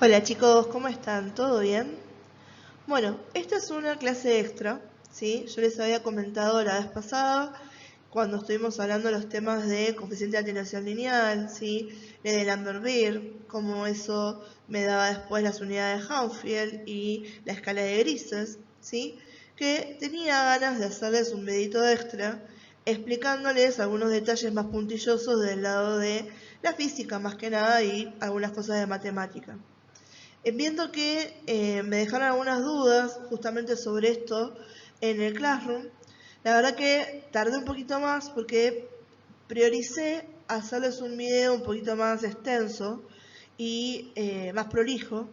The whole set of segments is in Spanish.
Hola chicos, ¿cómo están? ¿Todo bien? Bueno, esta es una clase extra, ¿sí? Yo les había comentado la vez pasada, cuando estuvimos hablando de los temas de coeficiente de atenuación lineal, ¿sí? De Lambert-Beer, cómo eso me daba después las unidades de Hounsfield y la escala de grises, ¿sí? Que tenía ganas de hacerles un videito extra explicándoles algunos detalles más puntillosos del lado de la física más que nada y algunas cosas de matemática. Viendo que me dejaron algunas dudas justamente sobre esto en el Classroom, la verdad que tardé un poquito más porque prioricé hacerles un video un poquito más extenso y más prolijo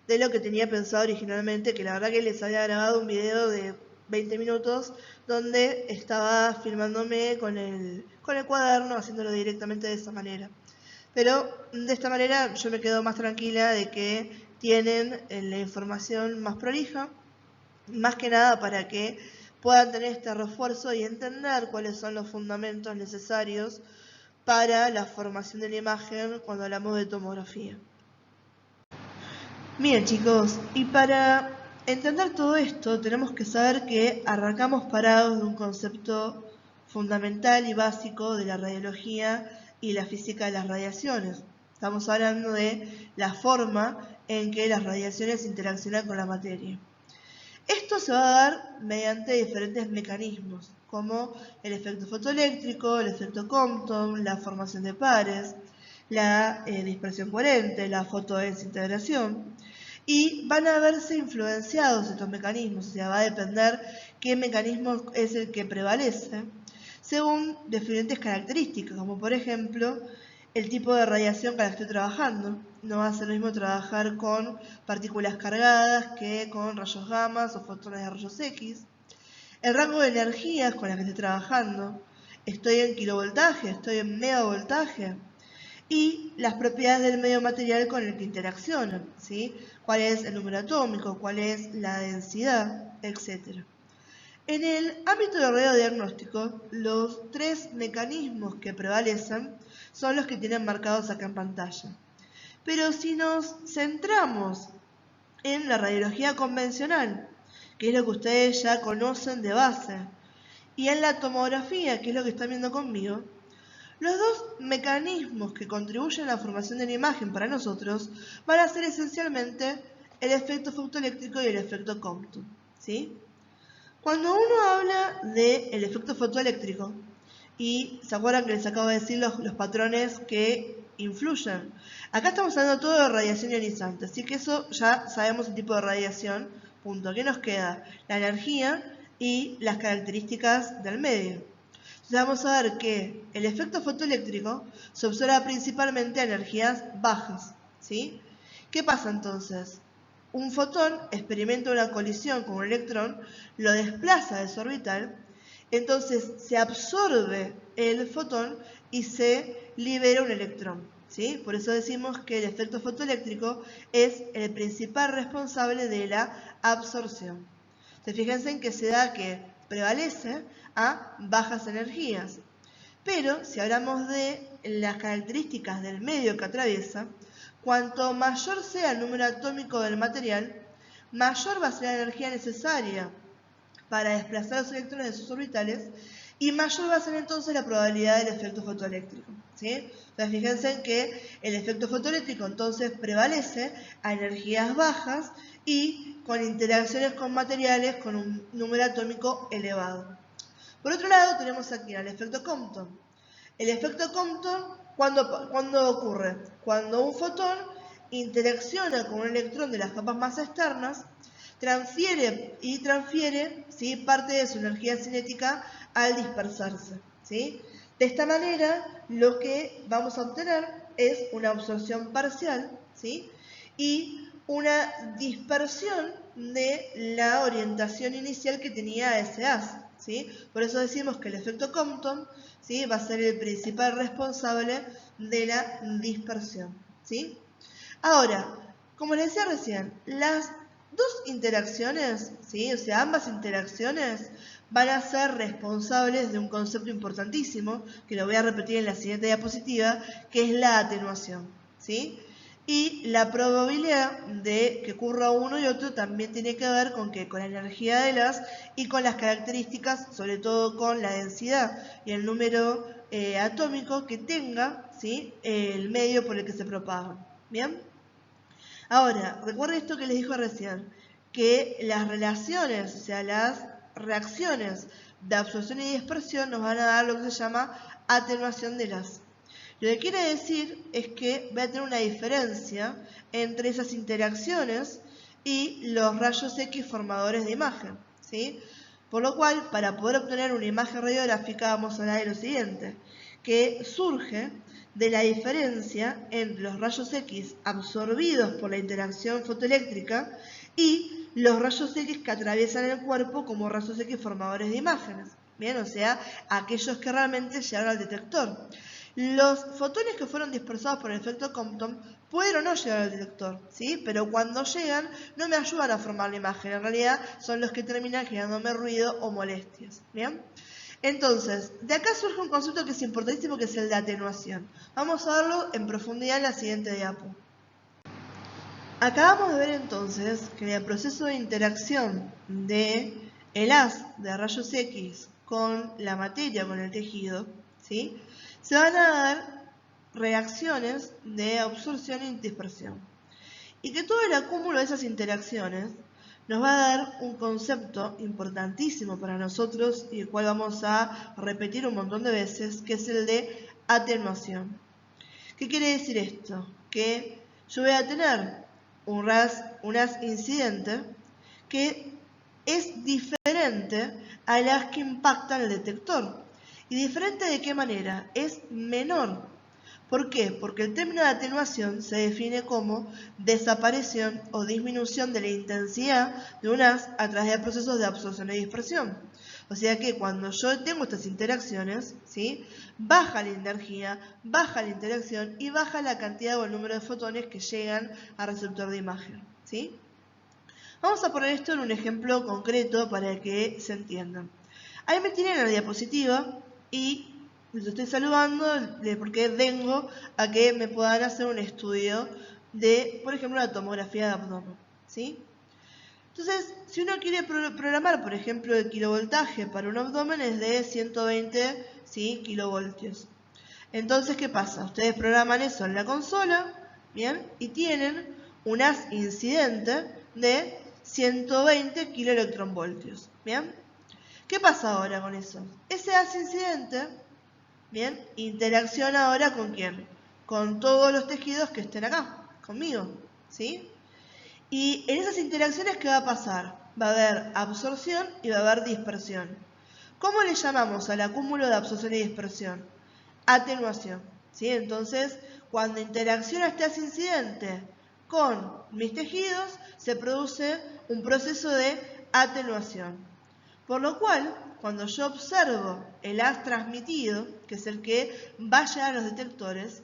de lo que tenía pensado originalmente, que la verdad que les había grabado un video de 20 minutos donde estaba filmándome con el cuaderno, haciéndolo directamente de esa manera. Pero de esta manera yo me quedo más tranquila de que tienen la información más prolija, más que nada para que puedan tener este refuerzo y entender cuáles son los fundamentos necesarios para la formación de la imagen cuando hablamos de tomografía. Bien chicos, y para entender todo esto tenemos que saber que arrancamos parados de un concepto fundamental y básico de la radiología y la física de las radiaciones. Estamos hablando de la forma en que las radiaciones interaccionan con la materia. Esto se va a dar mediante diferentes mecanismos, como el efecto fotoeléctrico, el efecto Compton, la formación de pares, la dispersión coherente, la fotodesintegración, y van a verse influenciados estos mecanismos, o sea, va a depender qué mecanismo es el que prevalece, según diferentes características, como por ejemplo el tipo de radiación con la que estoy trabajando. No va a ser lo mismo trabajar con partículas cargadas que con rayos gamma o fotones de rayos X. El rango de energías con las que estoy trabajando. Estoy en kilovoltaje, estoy en megavoltaje. Y las propiedades del medio material con el que interaccionan, ¿sí? Cuál es el número atómico, cuál es la densidad, etc. En el ámbito del radiodiagnóstico, los tres mecanismos que prevalecen son los que tienen marcados acá en pantalla. Pero si nos centramos en la radiología convencional, que es lo que ustedes ya conocen de base, y en la tomografía, que es lo que están viendo conmigo, los dos mecanismos que contribuyen a la formación de la imagen para nosotros van a ser esencialmente el efecto fotoeléctrico y el efecto Compton, ¿sí? Cuando uno habla del efecto fotoeléctrico, y se acuerdan que les acabo de decir los patrones que influyen, acá estamos hablando todo de radiación ionizante, así que eso ya sabemos el tipo de radiación, punto. ¿Qué nos queda? La energía y las características del medio. Entonces vamos a ver que el efecto fotoeléctrico se observa principalmente a energías bajas, ¿sí? ¿Qué pasa entonces? Un fotón experimenta una colisión con un electrón, lo desplaza de su orbital, entonces se absorbe el fotón y se libera un electrón, ¿sí? Por eso decimos que el efecto fotoeléctrico es el principal responsable de la absorción. Entonces fíjense en que se da que prevalece a bajas energías. Pero si hablamos de las características del medio que atraviesa, cuanto mayor sea el número atómico del material, mayor va a ser la energía necesaria para desplazar los electrones de sus orbitales y mayor va a ser entonces la probabilidad del efecto fotoeléctrico, ¿sí? Entonces fíjense en que el efecto fotoeléctrico entonces prevalece a energías bajas y con interacciones con materiales con un número atómico elevado. Por otro lado tenemos aquí el efecto Compton. El efecto Compton, ¿cuándo ocurre? Cuando un fotón interacciona con un electrón de las capas más externas, transfiere ¿sí? parte de su energía cinética al dispersarse, ¿sí? De esta manera, lo que vamos a obtener es una absorción parcial, ¿sí? Y una dispersión de la orientación inicial que tenía ese haz, ¿sí? Por eso decimos que el efecto Compton, ¿sí? va a ser el principal responsable de la dispersión, ¿sí? Ahora, como les decía recién, las dos interacciones, ¿sí? O sea, ambas interacciones van a ser responsables de un concepto importantísimo, que lo voy a repetir en la siguiente diapositiva, que es la atenuación, ¿sí? Y la probabilidad de que ocurra uno y otro también tiene que ver con que con la energía de las y con las características, sobre todo con la densidad y el número atómico que tenga, ¿sí?, el medio por el que se propagan. ¿Bien? Ahora, recuerden esto que les dijo recién, que las relaciones, o sea, las reacciones de absorción y dispersión nos van a dar lo que se llama atenuación de las. Lo que quiere decir es que va a tener una diferencia entre esas interacciones y los rayos X formadores de imagen, ¿sí? Por lo cual, para poder obtener una imagen radiográfica, vamos a hablar de lo siguiente, que surge de la diferencia entre los rayos X absorbidos por la interacción fotoeléctrica y los rayos X que atraviesan el cuerpo como rayos X formadores de imágenes. Bien, o sea, aquellos que realmente llegaron al detector. Los fotones que fueron dispersados por el efecto Compton pueden o no llegar al detector, ¿sí? Pero cuando llegan no me ayudan a formar la imagen, en realidad son los que terminan generándome ruido o molestias, ¿bien? Entonces, de acá surge un concepto que es importantísimo, que es el de atenuación. Vamos a verlo en profundidad en la siguiente diapo. Acabamos de ver entonces que en el proceso de interacción de el haz de rayos X con la materia, con el tejido, ¿sí?, se van a dar reacciones de absorción y dispersión. Y que todo el acúmulo de esas interacciones nos va a dar un concepto importantísimo para nosotros y el cual vamos a repetir un montón de veces, que es el de atenuación. ¿Qué quiere decir esto? Que yo voy a tener un haz incidente que es diferente a las que impactan el detector. ¿Y diferente de qué manera? Es menor. ¿Por qué? Porque el término de atenuación se define como desaparición o disminución de la intensidad de un haz a través de procesos de absorción y dispersión. O sea que cuando yo tengo estas interacciones, ¿sí?, baja la energía, baja la interacción y baja la cantidad o el número de fotones que llegan al receptor de imagen, ¿sí? Vamos a poner esto en un ejemplo concreto para que se entiendan. Ahí me tienen la diapositiva y les estoy saludando porque vengo a que me puedan hacer un estudio de, por ejemplo, una tomografía de abdomen, ¿sí? Entonces, si uno quiere programar, por ejemplo, el kilovoltaje para un abdomen es de 120, ¿sí?, kilovoltios. Entonces, ¿qué pasa? Ustedes programan eso en la consola, ¿bien?, y tienen un haz incidente de 120 kiloelectronvoltios, ¿bien? ¿Qué pasa ahora con eso? Ese haz incidente, ¿bien?, interacciona ahora ¿con quién? Con todos los tejidos que estén acá, conmigo, ¿sí? Y en esas interacciones, ¿qué va a pasar? Va a haber absorción y va a haber dispersión. ¿Cómo le llamamos al acúmulo de absorción y dispersión? Atenuación, ¿sí? Entonces, cuando interacciona este haz incidente con mis tejidos, se produce un proceso de atenuación. Por lo cual, cuando yo observo el haz transmitido, que es el que va a llegar a los detectores,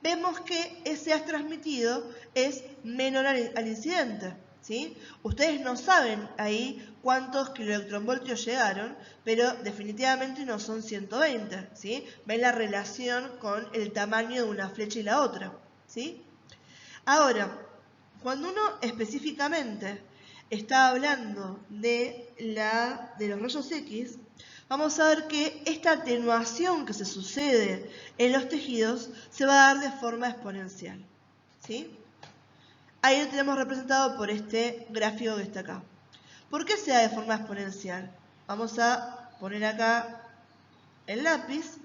vemos que ese haz transmitido es menor al incidente, ¿sí? Ustedes no saben ahí cuántos kiloelectronvoltios llegaron, pero definitivamente no son 120, ¿sí? Ven la relación con el tamaño de una flecha y la otra, ¿sí? Ahora, cuando uno específicamente está hablando de los rayos X, vamos a ver que esta atenuación que se sucede en los tejidos se va a dar de forma exponencial, ¿sí? Ahí lo tenemos representado por este gráfico que está acá. ¿Por qué se da de forma exponencial? Vamos a poner acá el lápiz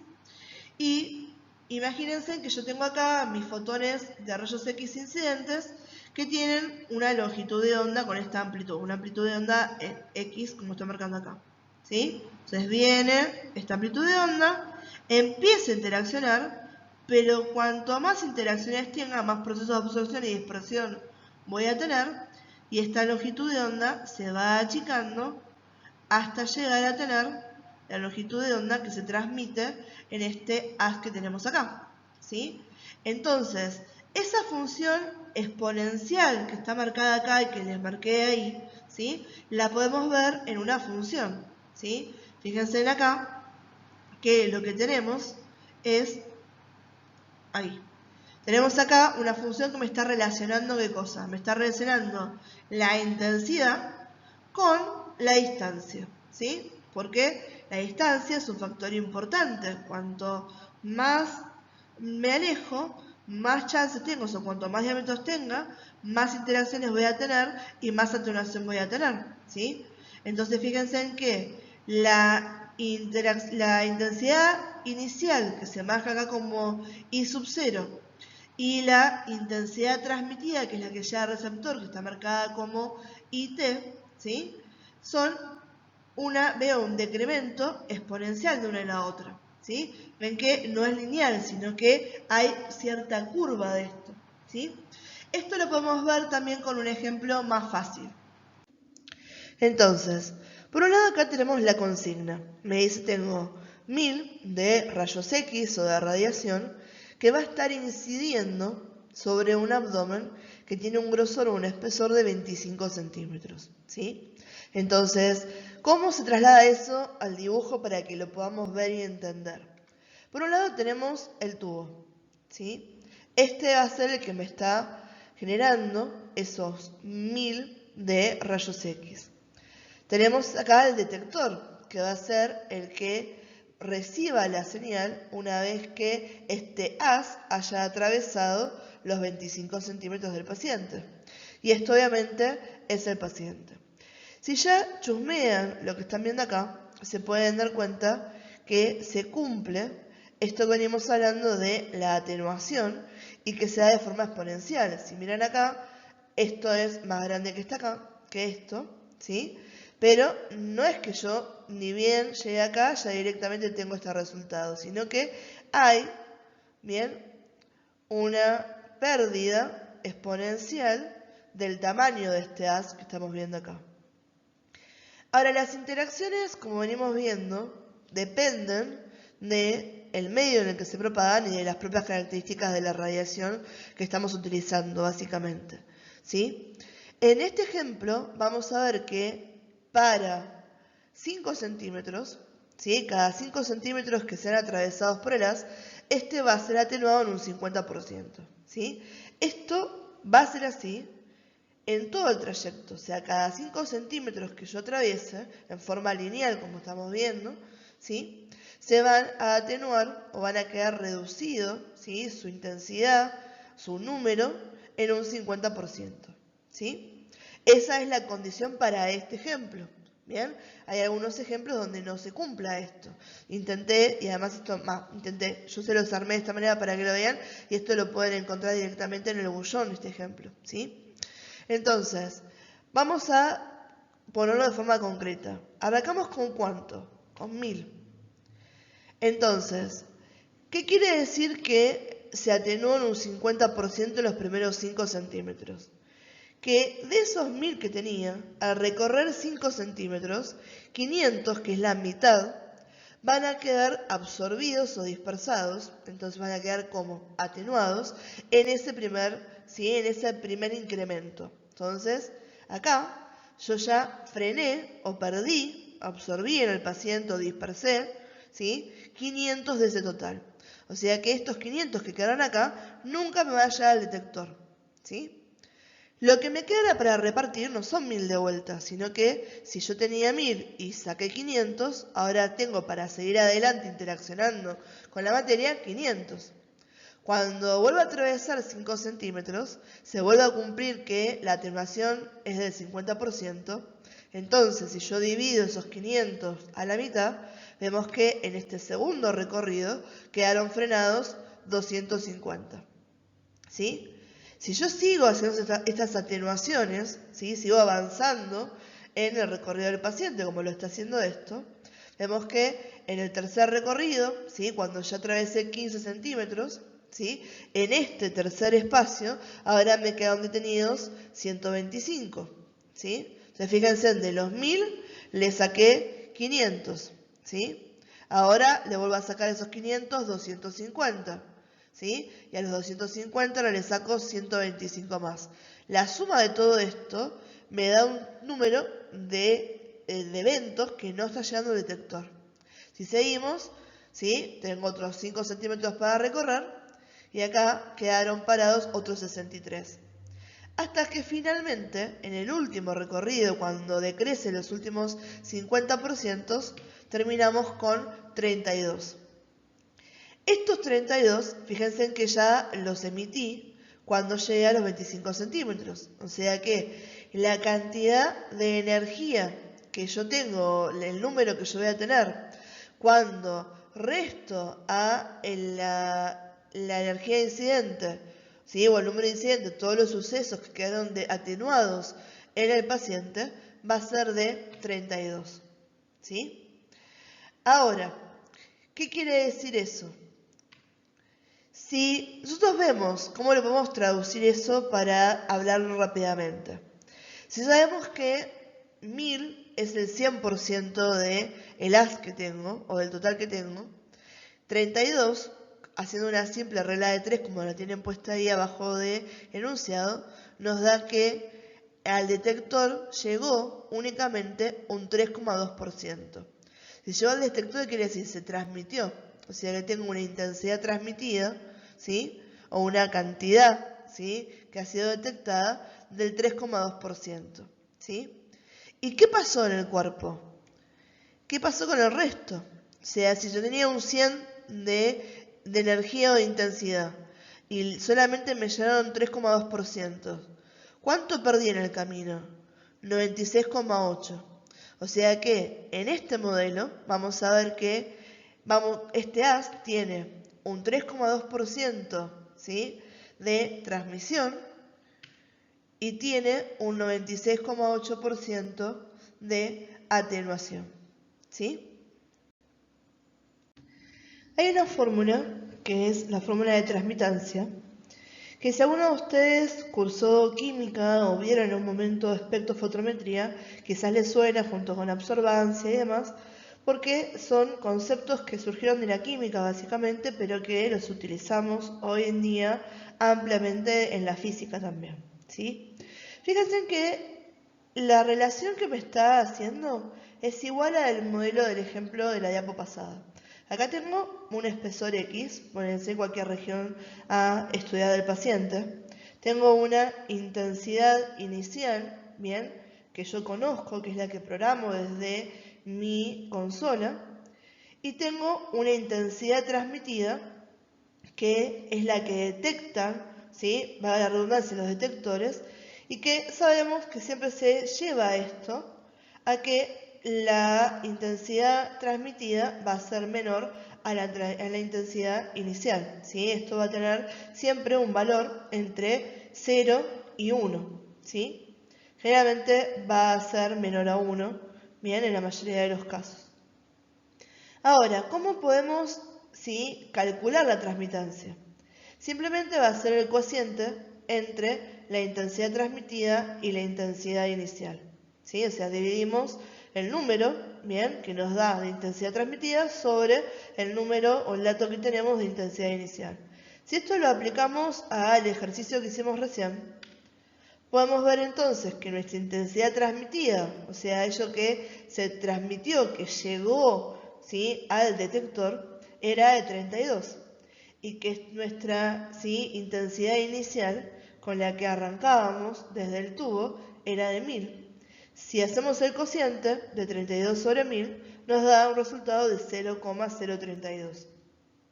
y imagínense que yo tengo acá mis fotones de rayos X incidentes que tienen una longitud de onda con esta amplitud, una amplitud de onda X, como estoy marcando acá, ¿sí? Entonces viene esta amplitud de onda, empieza a interaccionar, pero cuanto más interacciones tenga, más procesos de absorción y dispersión voy a tener, y esta longitud de onda se va achicando hasta llegar a tener la longitud de onda que se transmite en este haz que tenemos acá, ¿sí? Entonces, esa función exponencial que está marcada acá y que les marqué ahí, ¿sí?, la podemos ver en una función, ¿sí? Fíjense en acá que lo que tenemos es ahí. Tenemos acá una función que me está relacionando ¿qué cosa? Me está relacionando la intensidad con la distancia, ¿sí? Porque la distancia es un factor importante. Cuanto más me alejo, más chances tengo, o cuanto más diámetros tenga, más interacciones voy a tener y más atenuación voy a tener, ¿sí? Entonces fíjense en que la intensidad inicial, que se marca acá como I sub 0, y la intensidad transmitida, que es la que llega al receptor, que está marcada como IT, ¿sí? Veo un decremento exponencial de una en la otra, ¿sí? Ven que no es lineal, sino que hay cierta curva de esto, ¿sí? Esto lo podemos ver también con un ejemplo más fácil. Entonces, por un lado acá tenemos la consigna. Me dice tengo 1000 de rayos X o de radiación que va a estar incidiendo sobre un abdomen que tiene un grosor o un espesor de 25 centímetros, ¿sí? Entonces, ¿cómo se traslada eso al dibujo para que lo podamos ver y entender? Por un lado tenemos el tubo, ¿sí? Este va a ser el que me está generando esos 1000 de rayos X. Tenemos acá el detector, que va a ser el que reciba la señal una vez que este haz haya atravesado los 25 centímetros del paciente. Y esto obviamente es el paciente. Si ya chusmean lo que están viendo acá, se pueden dar cuenta que se cumple esto que venimos hablando de la atenuación y que se da de forma exponencial. Si miran acá, esto es más grande que esto, ¿sí? Pero no es que yo ni bien llegue acá, ya directamente tengo este resultado, sino que hay, bien, una pérdida exponencial del tamaño de este haz que estamos viendo acá. Ahora, las interacciones, como venimos viendo, dependen del medio en el que se propagan y de las propias características de la radiación que estamos utilizando, básicamente, ¿sí? En este ejemplo, vamos a ver que para 5 centímetros, ¿sí? Cada 5 centímetros que sean atravesados por el haz, este va a ser atenuado en un 50%, ¿sí? Esto va a ser así en todo el trayecto, o sea, cada 5 centímetros que yo atraviese, en forma lineal, como estamos viendo, ¿sí? Se van a atenuar o van a quedar reducidos, ¿sí? Su intensidad, su número, en un 50%, ¿sí? Esa es la condición para este ejemplo. Bien, hay algunos ejemplos donde no se cumpla esto. Intenté, y además yo se los armé de esta manera para que lo vean, y esto lo pueden encontrar directamente en el bullón, este ejemplo, ¿sí? Entonces, vamos a ponerlo de forma concreta. Arrancamos con ¿cuánto? Con 1000. Entonces, ¿qué quiere decir que se atenuó en un 50% los primeros 5 centímetros? Que de esos 1000 que tenía, al recorrer 5 centímetros, 500, que es la mitad, van a quedar absorbidos o dispersados, entonces van a quedar como atenuados en ese primer incremento. Entonces, acá yo ya frené o absorbí en el paciente o dispersé, ¿sí? 500 de ese total. O sea que estos 500 que quedaron acá nunca me van a llegar al detector, ¿sí? Lo que me queda para repartir no son 1000 de vuelta, sino que si yo tenía 1000 y saqué 500, ahora tengo para seguir adelante interaccionando con la materia 500. Cuando vuelvo a atravesar 5 centímetros, se vuelve a cumplir que la atenuación es del 50%. Entonces, si yo divido esos 500 a la mitad, vemos que en este segundo recorrido quedaron frenados 250. ¿Sí? Si yo sigo haciendo estas atenuaciones, ¿sí? Sigo avanzando en el recorrido del paciente, como lo está haciendo esto, vemos que en el tercer recorrido, ¿sí? Cuando ya atravesé 15 centímetros, ¿sí? En este tercer espacio, ahora me quedan detenidos 125. ¿Sí? Entonces fíjense, de los 1000 le saqué 500. ¿Sí? Ahora le vuelvo a sacar esos 500, 250. ¿Sí? Y a los 250 ahora le saco 125 más. La suma de todo esto me da un número de eventos que no está llegando al detector. Si seguimos, ¿sí? Tengo otros 5 centímetros para recorrer Y acá quedaron parados otros 63. Hasta que finalmente, en el último recorrido, cuando decrece los últimos 50%, terminamos con 32. Estos 32, fíjense en que ya los emití cuando llegué a los 25 centímetros. O sea que la cantidad de energía que yo tengo, el número que yo voy a tener, cuando resto a la energía incidente, ¿sí? O el número de incidentes, todos los sucesos que quedaron atenuados en el paciente, va a ser de 32. ¿Sí? Ahora, ¿qué quiere decir eso? Si nosotros vemos cómo lo podemos traducir eso para hablarlo rápidamente. Si sabemos que 1000 es el 100% del haz que tengo, o del total que tengo, 32, haciendo una simple regla de 3, como la tienen puesta ahí abajo de enunciado, nos da que al detector llegó únicamente un 3,2%. Si llegó al detector, quiere decir se transmitió. O sea que tengo una intensidad transmitida, ¿sí? O una cantidad, ¿sí? Que ha sido detectada del 3,2%. ¿Sí? ¿Y qué pasó en el cuerpo? ¿Qué pasó con el resto? O sea, si yo tenía un 100 de energía o de intensidad y solamente me llegaron 3,2%, ¿cuánto perdí en el camino? 96,8%. O sea que en este modelo vamos a ver que este haz tiene un 3,2%, ¿sí? de transmisión y tiene un 96,8% de atenuación. ¿Sí? Hay una fórmula que es la fórmula de transmitancia, que si alguno de ustedes cursó química o vieron en un momento espectrofotometría, quizás les suena junto con absorbancia y demás, porque son conceptos que surgieron de la química básicamente, pero que los utilizamos hoy en día ampliamente en la física también, ¿sí? Fíjense que la relación que me está haciendo es igual al modelo del ejemplo de la diapo pasada. Acá tengo un espesor X, pónganse cualquier región a estudiar del paciente. Tengo una intensidad inicial, bien, que yo conozco, que es la que programo desde mi consola. Y tengo una intensidad transmitida, que es la que detectan, ¿sí? Va a la redundancia los detectores, y que sabemos que siempre se lleva esto a que la intensidad transmitida va a ser menor a la intensidad inicial, ¿sí? Esto va a tener siempre un valor entre 0 y 1, ¿sí? Generalmente va a ser menor a 1, bien, en la mayoría de los casos. Ahora, ¿cómo podemos, ¿sí? calcular la transmitancia? Simplemente va a ser el cociente entre la intensidad transmitida y la intensidad inicial, ¿sí? O sea, dividimos el número, bien, que nos da de intensidad transmitida sobre el número o el dato que tenemos de intensidad inicial. Si esto lo aplicamos al ejercicio que hicimos recién, podemos ver entonces que nuestra intensidad transmitida, o sea, ello que se transmitió, que llegó, ¿sí? al detector, era de 32. Y que nuestra, ¿sí? intensidad inicial con la que arrancábamos desde el tubo era de 1000. Si hacemos el cociente de 32 sobre 1000, nos da un resultado de 0,032.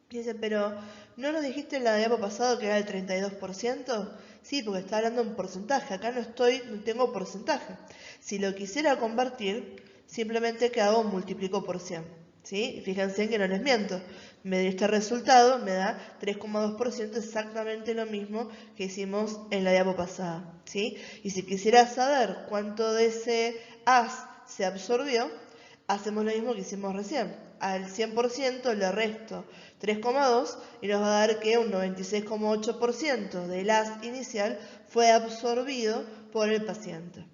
Dice, pero ¿no nos dijiste en la diapo pasado que era el 32%? Sí, porque está hablando en porcentaje. Acá no tengo porcentaje. Si lo quisiera convertir, simplemente que hago multiplico por 100. ¿Sí? Fíjense que no les miento. Me dio este resultado, me da 3,2%, exactamente lo mismo que hicimos en la diapo pasada. ¿Sí? Y si quisiera saber cuánto de ese haz se absorbió, hacemos lo mismo que hicimos recién. Al 100% le resto 3,2 y nos va a dar que un 96,8% del haz inicial fue absorbido por el paciente.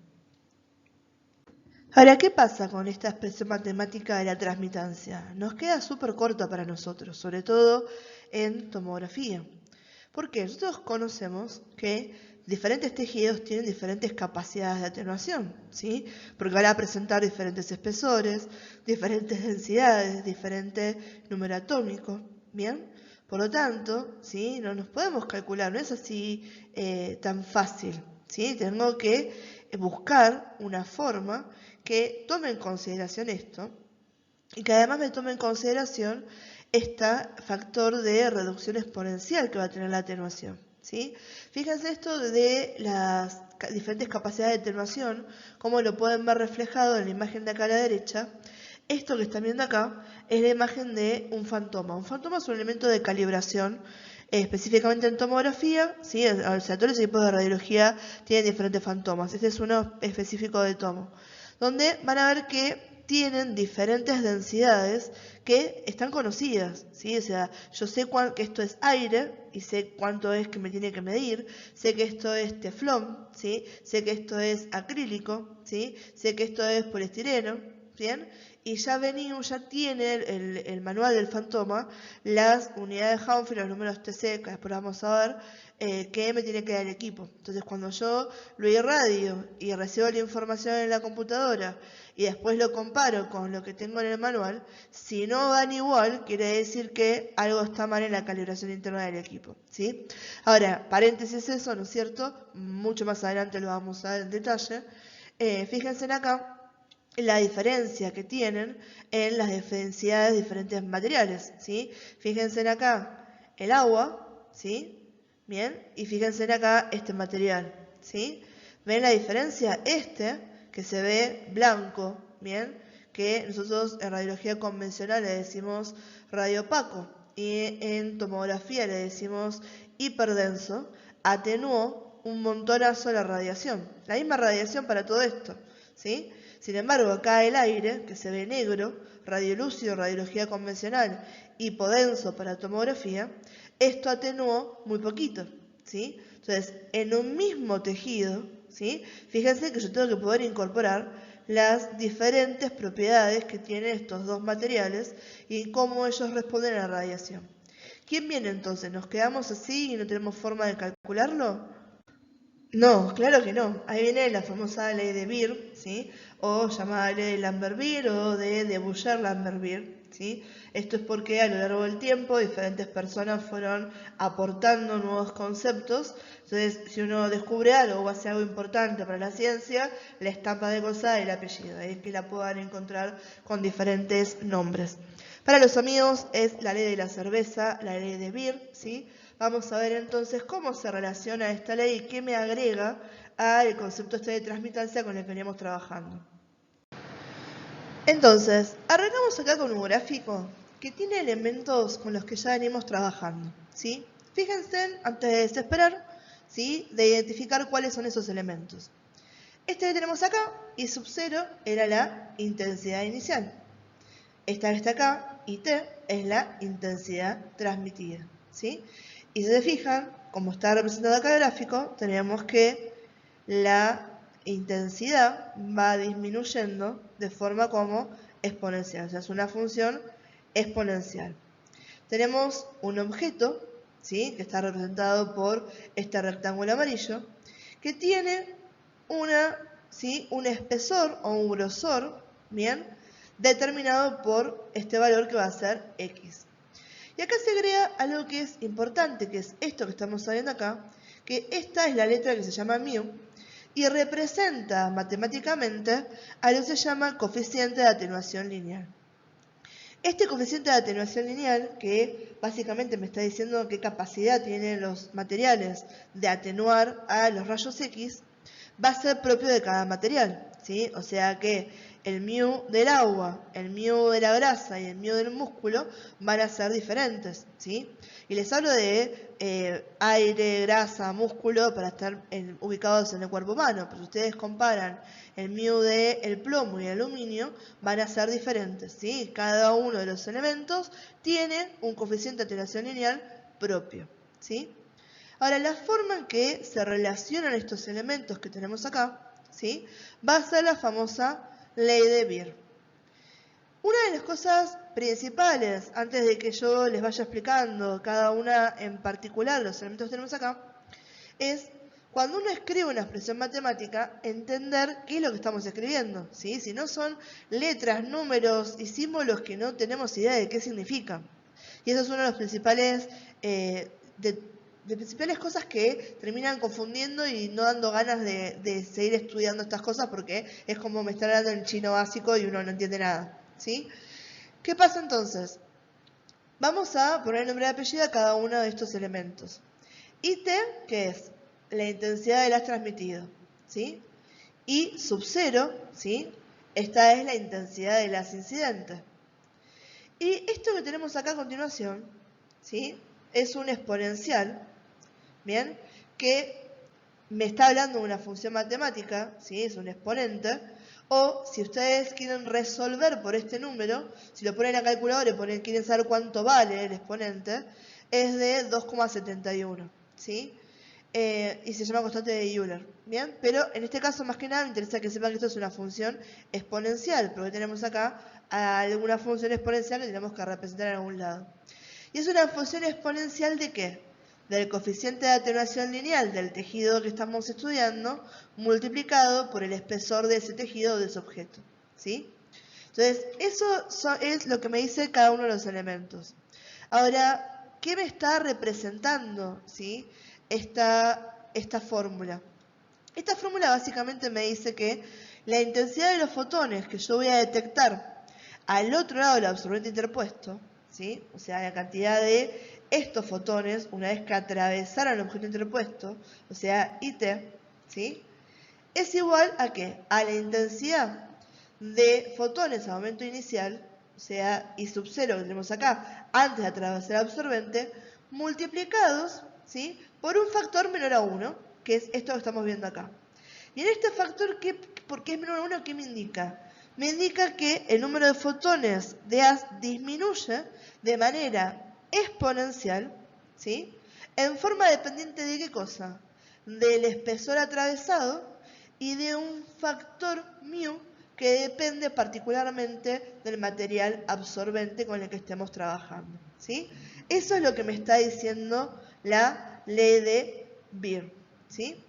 Ahora, ¿qué pasa con esta expresión matemática de la transmitancia? Nos queda súper corta para nosotros, sobre todo en tomografía. Porque nosotros conocemos que diferentes tejidos tienen diferentes capacidades de atenuación, ¿sí? Porque van a presentar diferentes espesores, diferentes densidades, diferente número atómico, ¿bien? Por lo tanto, ¿sí? No nos podemos calcular, no es así tan fácil, ¿sí? Tengo que buscar una forma que tome en consideración esto y que además me tome en consideración este factor de reducción exponencial que va a tener la atenuación, ¿sí? Fíjense esto de las diferentes capacidades de atenuación, cómo lo pueden ver reflejado en la imagen de acá a la derecha. Esto que están viendo acá es la imagen de un fantoma. Un fantoma es un elemento de calibración, específicamente en tomografía, ¿sí? O sea, todos los equipos de radiología tienen diferentes fantomas. Este es uno específico de tomo, donde van a ver que tienen diferentes densidades que están conocidas, ¿sí? O sea, yo sé que esto es aire y sé cuánto es que me tiene que medir, sé que esto es teflón, ¿sí? Sé que esto es acrílico, ¿sí? Sé que esto es poliestireno, ¿bien? Y ya ya tiene el manual del fantoma, las unidades Humphrey, los números TC, que después vamos a ver, que me tiene que dar el equipo. Entonces, cuando yo lo irradio y recibo la información en la computadora y después lo comparo con lo que tengo en el manual, si no van igual, quiere decir que algo está mal en la calibración interna del equipo, ¿sí? Ahora, paréntesis eso, ¿no es cierto? Mucho más adelante lo vamos a ver en detalle. Fíjense en acá la diferencia que tienen en las densidades de diferentes materiales, ¿sí? Fíjense en acá el agua, ¿sí? Bien, y fíjense en acá este material, ¿sí? ¿Ven la diferencia? Que se ve blanco, ¿bien? Que nosotros en radiología convencional le decimos radiopaco y en tomografía le decimos hiperdenso, atenuó un montonazo la radiación. La misma radiación para todo esto, ¿sí? Sin embargo, acá el aire, que se ve negro, radiolúcido, radiología convencional, hipodenso para tomografía, esto atenuó muy poquito, ¿sí? Entonces, en un mismo tejido, ¿sí? Fíjense que yo tengo que poder incorporar las diferentes propiedades que tienen estos dos materiales y cómo ellos responden a la radiación. ¿Quién viene entonces? ¿Nos quedamos así y no tenemos forma de calcularlo? No, claro que no. Ahí viene la famosa ley de Beer, ¿sí? O llamada ley de Lambert-Beer o de Bouyer-Lambert-Beer, ¿sí? Esto es porque a lo largo del tiempo diferentes personas fueron aportando nuevos conceptos. Entonces, si uno descubre algo o hace algo importante para la ciencia, la estampa de cosa el apellido. Ahí es que la puedan encontrar con diferentes nombres. Para los amigos es la ley de la cerveza, la ley de Beer, ¿sí? Vamos a ver entonces cómo se relaciona esta ley y qué me agrega al concepto este de transmitancia con el que veníamos trabajando. Entonces, arrancamos acá con un gráfico que tiene elementos con los que ya venimos trabajando, ¿sí? Fíjense, antes de desesperar, ¿sí? De identificar cuáles son esos elementos. Este que tenemos acá, I sub 0, era la intensidad inicial. Esta que está acá, IT, es la intensidad transmitida, ¿sí? Y si se fijan, como está representado acá el gráfico, tenemos que la intensidad va disminuyendo de forma como exponencial, o sea, es una función exponencial. Tenemos un objeto, ¿sí? Que está representado por este rectángulo amarillo, que tiene un espesor o un grosor, ¿bien? Determinado por este valor que va a ser X. Y acá se agrega algo que es importante, que es esto que estamos viendo acá, que esta es la letra que se llama mu y representa matemáticamente a lo que se llama coeficiente de atenuación lineal. Este coeficiente de atenuación lineal, que básicamente me está diciendo qué capacidad tienen los materiales de atenuar a los rayos X, va a ser propio de cada material, ¿sí? O sea que el mu del agua, el mu de la grasa y el mu del músculo van a ser diferentes, ¿sí? Y les hablo de aire, grasa, músculo para estar ubicados en el cuerpo humano, pero si ustedes comparan el mu del plomo y el aluminio, van a ser diferentes, ¿sí? Cada uno de los elementos tiene un coeficiente de atenuación lineal propio, ¿sí? Ahora, la forma en que se relacionan estos elementos que tenemos acá, ¿sí? Va a ser la famosa ley de Beer. Una de las cosas principales, antes de que yo les vaya explicando cada una en particular los elementos que tenemos acá, es cuando uno escribe una expresión matemática, entender qué es lo que estamos escribiendo, ¿sí? Si no son letras, números y símbolos que no tenemos idea de qué significan. Y eso es una de las principales, de principales cosas que terminan confundiendo y no dando ganas de seguir estudiando estas cosas porque es como me están hablando en chino básico y uno no entiende nada, ¿sí? ¿Qué pasa entonces? Vamos a poner nombre y apellido a cada uno de estos elementos. IT, que es la intensidad del haz transmitido, ¿sí? Y sub 0, ¿sí? Esta es la intensidad del haz incidente. Y esto que tenemos acá a continuación, ¿sí? Es un exponencial, ¿bien? Que me está hablando de una función matemática, ¿sí? Es un exponente. O si ustedes quieren resolver por este número, si lo ponen a calculadora y quieren saber cuánto vale el exponente, es de 2,71, ¿sí? Y se llama constante de Euler, ¿bien? Pero en este caso, más que nada, me interesa que sepan que esto es una función exponencial, porque tenemos acá alguna función exponencial que tenemos que representar en algún lado. ¿Y es una función exponencial de qué? Del coeficiente de atenuación lineal del tejido que estamos estudiando, multiplicado por el espesor de ese tejido o de ese objeto, ¿sí? Entonces, eso es lo que me dice cada uno de los elementos. Ahora, ¿qué me está representando, ¿sí? esta fórmula? Esta fórmula básicamente me dice que la intensidad de los fotones que yo voy a detectar al otro lado del absorbente interpuesto, ¿sí? O sea, la cantidad de estos fotones una vez que atravesaron el objeto interpuesto, o sea, IT, ¿sí? Es igual a ¿qué? A la intensidad de fotones a momento inicial, o sea, I sub 0 que tenemos acá, antes de atravesar el absorbente, multiplicados, ¿sí? Por un factor menor a 1, que es esto que estamos viendo acá. Y en este factor, ¿por qué es menor a 1? ¿Qué me indica? Me indica que el número de fotones de haz disminuye de manera exponencial, ¿sí? En forma dependiente de ¿qué cosa? Del espesor atravesado y de un factor μ que depende particularmente del material absorbente con el que estemos trabajando, ¿sí? Eso es lo que me está diciendo la ley de Beer, ¿sí?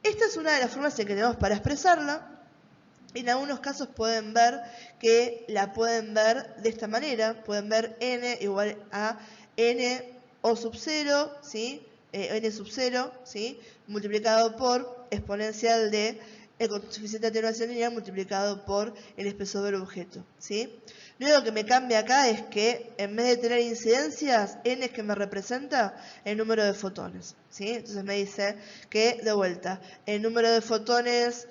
Esta es una de las formas que tenemos para expresarla. En algunos casos pueden ver que la pueden ver de esta manera. Pueden ver n igual a n o sub 0, ¿sí? N sub 0, ¿sí? Multiplicado por exponencial de el coeficiente de atenuación lineal multiplicado por el espesor del objeto, ¿sí? Lo único que me cambia acá es que en vez de tener incidencias, n es que me representa el número de fotones, ¿sí? Entonces me dice que, de vuelta, el número de fotones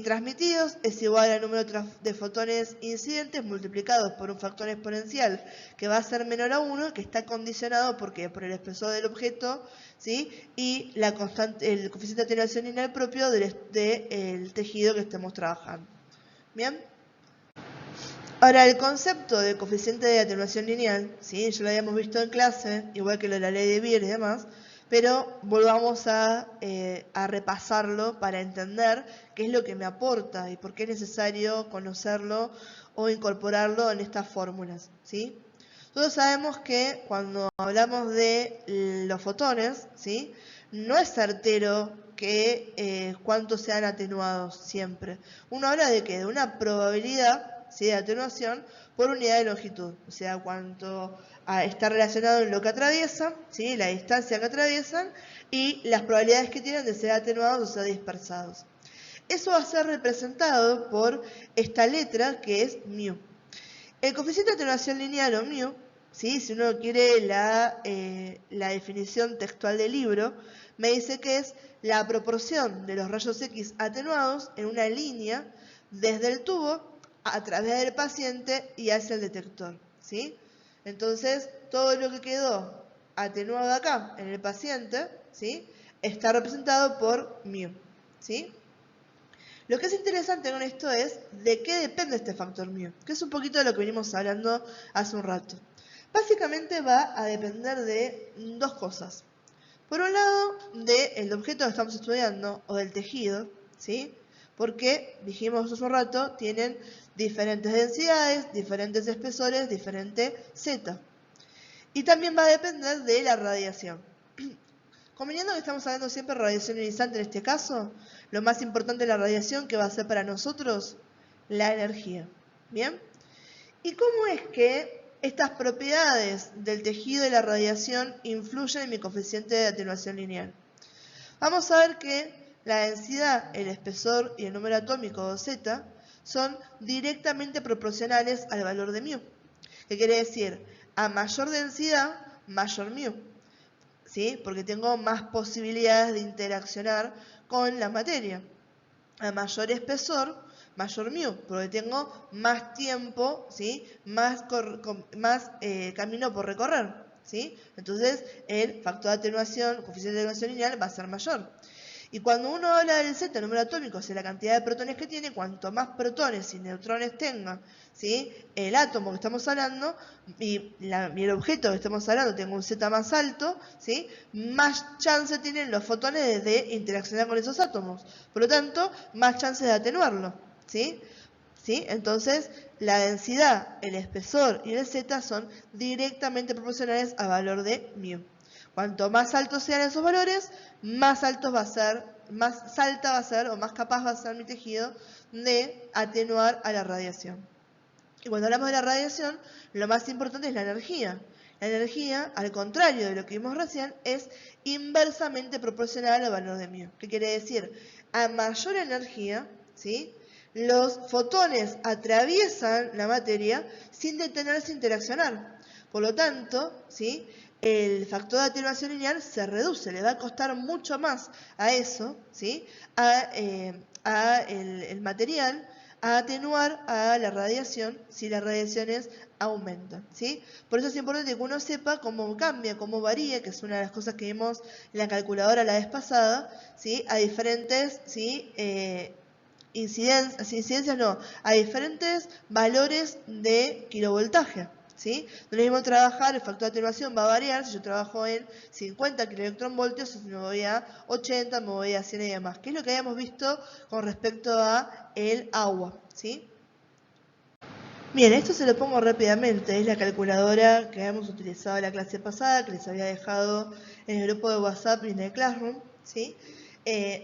transmitidos es igual al número de fotones incidentes multiplicados por un factor exponencial que va a ser menor a 1, que está condicionado por el espesor del objeto, ¿sí? Y la constante, el coeficiente de atenuación lineal propio del tejido que estemos trabajando. ¿Bien? Ahora, el concepto de coeficiente de atenuación lineal, ¿sí? Ya lo habíamos visto en clase, igual que lo de la ley de Beer y demás, pero volvamos a repasarlo para entender qué es lo que me aporta y por qué es necesario conocerlo o incorporarlo en estas fórmulas, ¿sí? Todos sabemos que cuando hablamos de los fotones, ¿sí? No es certero que cuántos sean atenuados siempre. Uno habla de que de una probabilidad, ¿sí? De atenuación por unidad de longitud, o sea, cuánto está relacionado en lo que atraviesan, ¿sí? La distancia que atraviesan y las probabilidades que tienen de ser atenuados o ser dispersados. Eso va a ser representado por esta letra que es μ. El coeficiente de atenuación lineal o μ, ¿sí? Si uno quiere la definición textual del libro, me dice que es la proporción de los rayos X atenuados en una línea desde el tubo a través del paciente y hacia el detector, ¿sí? Entonces, todo lo que quedó atenuado acá en el paciente, ¿sí? Está representado por μ, ¿sí? Lo que es interesante con esto es de qué depende este factor μ, que es un poquito de lo que venimos hablando hace un rato. Básicamente va a depender de dos cosas. Por un lado, del objeto que estamos estudiando o del tejido, ¿sí? Porque, dijimos hace un rato, tienen diferentes densidades, diferentes espesores, diferente Z. Y también va a depender de la radiación. Conveniendo que estamos hablando siempre de radiación ionizante en este caso, lo más importante de la radiación que va a ser para nosotros la energía. ¿Bien? ¿Y cómo es que estas propiedades del tejido y la radiación influyen en mi coeficiente de atenuación lineal. Vamos a ver que la densidad, el espesor y el número atómico z son directamente proporcionales al valor de μ. ¿Qué quiere decir? A mayor densidad, mayor μ. ¿Sí? Porque tengo más posibilidades de interaccionar con la materia. A mayor espesor, mayor μ, porque tengo más tiempo, ¿sí? más camino por recorrer. ¿Sí? Entonces, el factor de atenuación, coeficiente de atenuación lineal va a ser mayor. Y cuando uno habla del Z, número atómico, o sea, la cantidad de protones que tiene, cuanto más protones y neutrones tenga, ¿sí? El átomo que estamos hablando y el objeto que estamos hablando tenga un Z más alto, ¿sí? Más chance tienen los fotones de interaccionar con esos átomos. Por lo tanto, más chances de atenuarlo. ¿Sí? Entonces, la densidad, el espesor y el Z son directamente proporcionales al valor de μ. Cuanto más altos sean esos valores, más altos va a ser, más salta va a ser o más capaz va a ser mi tejido de atenuar a la radiación. Y cuando hablamos de la radiación, lo más importante es la energía. La energía, al contrario de lo que vimos recién, es inversamente proporcional al valor de μ. ¿Qué quiere decir? A mayor energía, ¿sí? Los fotones atraviesan la materia sin detenerse a interaccionar. Por lo tanto, ¿sí? El factor de atenuación lineal se reduce, le va a costar mucho más a eso, ¿sí? el material, a atenuar a la radiación si las radiaciones aumentan, ¿sí? Por eso es importante que uno sepa cómo cambia, cómo varía, que es una de las cosas que vimos en la calculadora la vez pasada, ¿sí? A diferentes, ¿sí? Incidencias no, a diferentes valores de kilovoltaje. ¿Sí? No es lo mismo trabajar, el factor de atenuación va a variar, si yo trabajo en 50 kiloelectronvoltios, si me voy a 80, me voy a 100 y demás. ¿Qué es lo que habíamos visto con respecto a el agua? ¿Sí? Bien, esto se lo pongo rápidamente, es la calculadora que habíamos utilizado en la clase pasada, que les había dejado en el grupo de WhatsApp y en el Classroom. ¿Sí?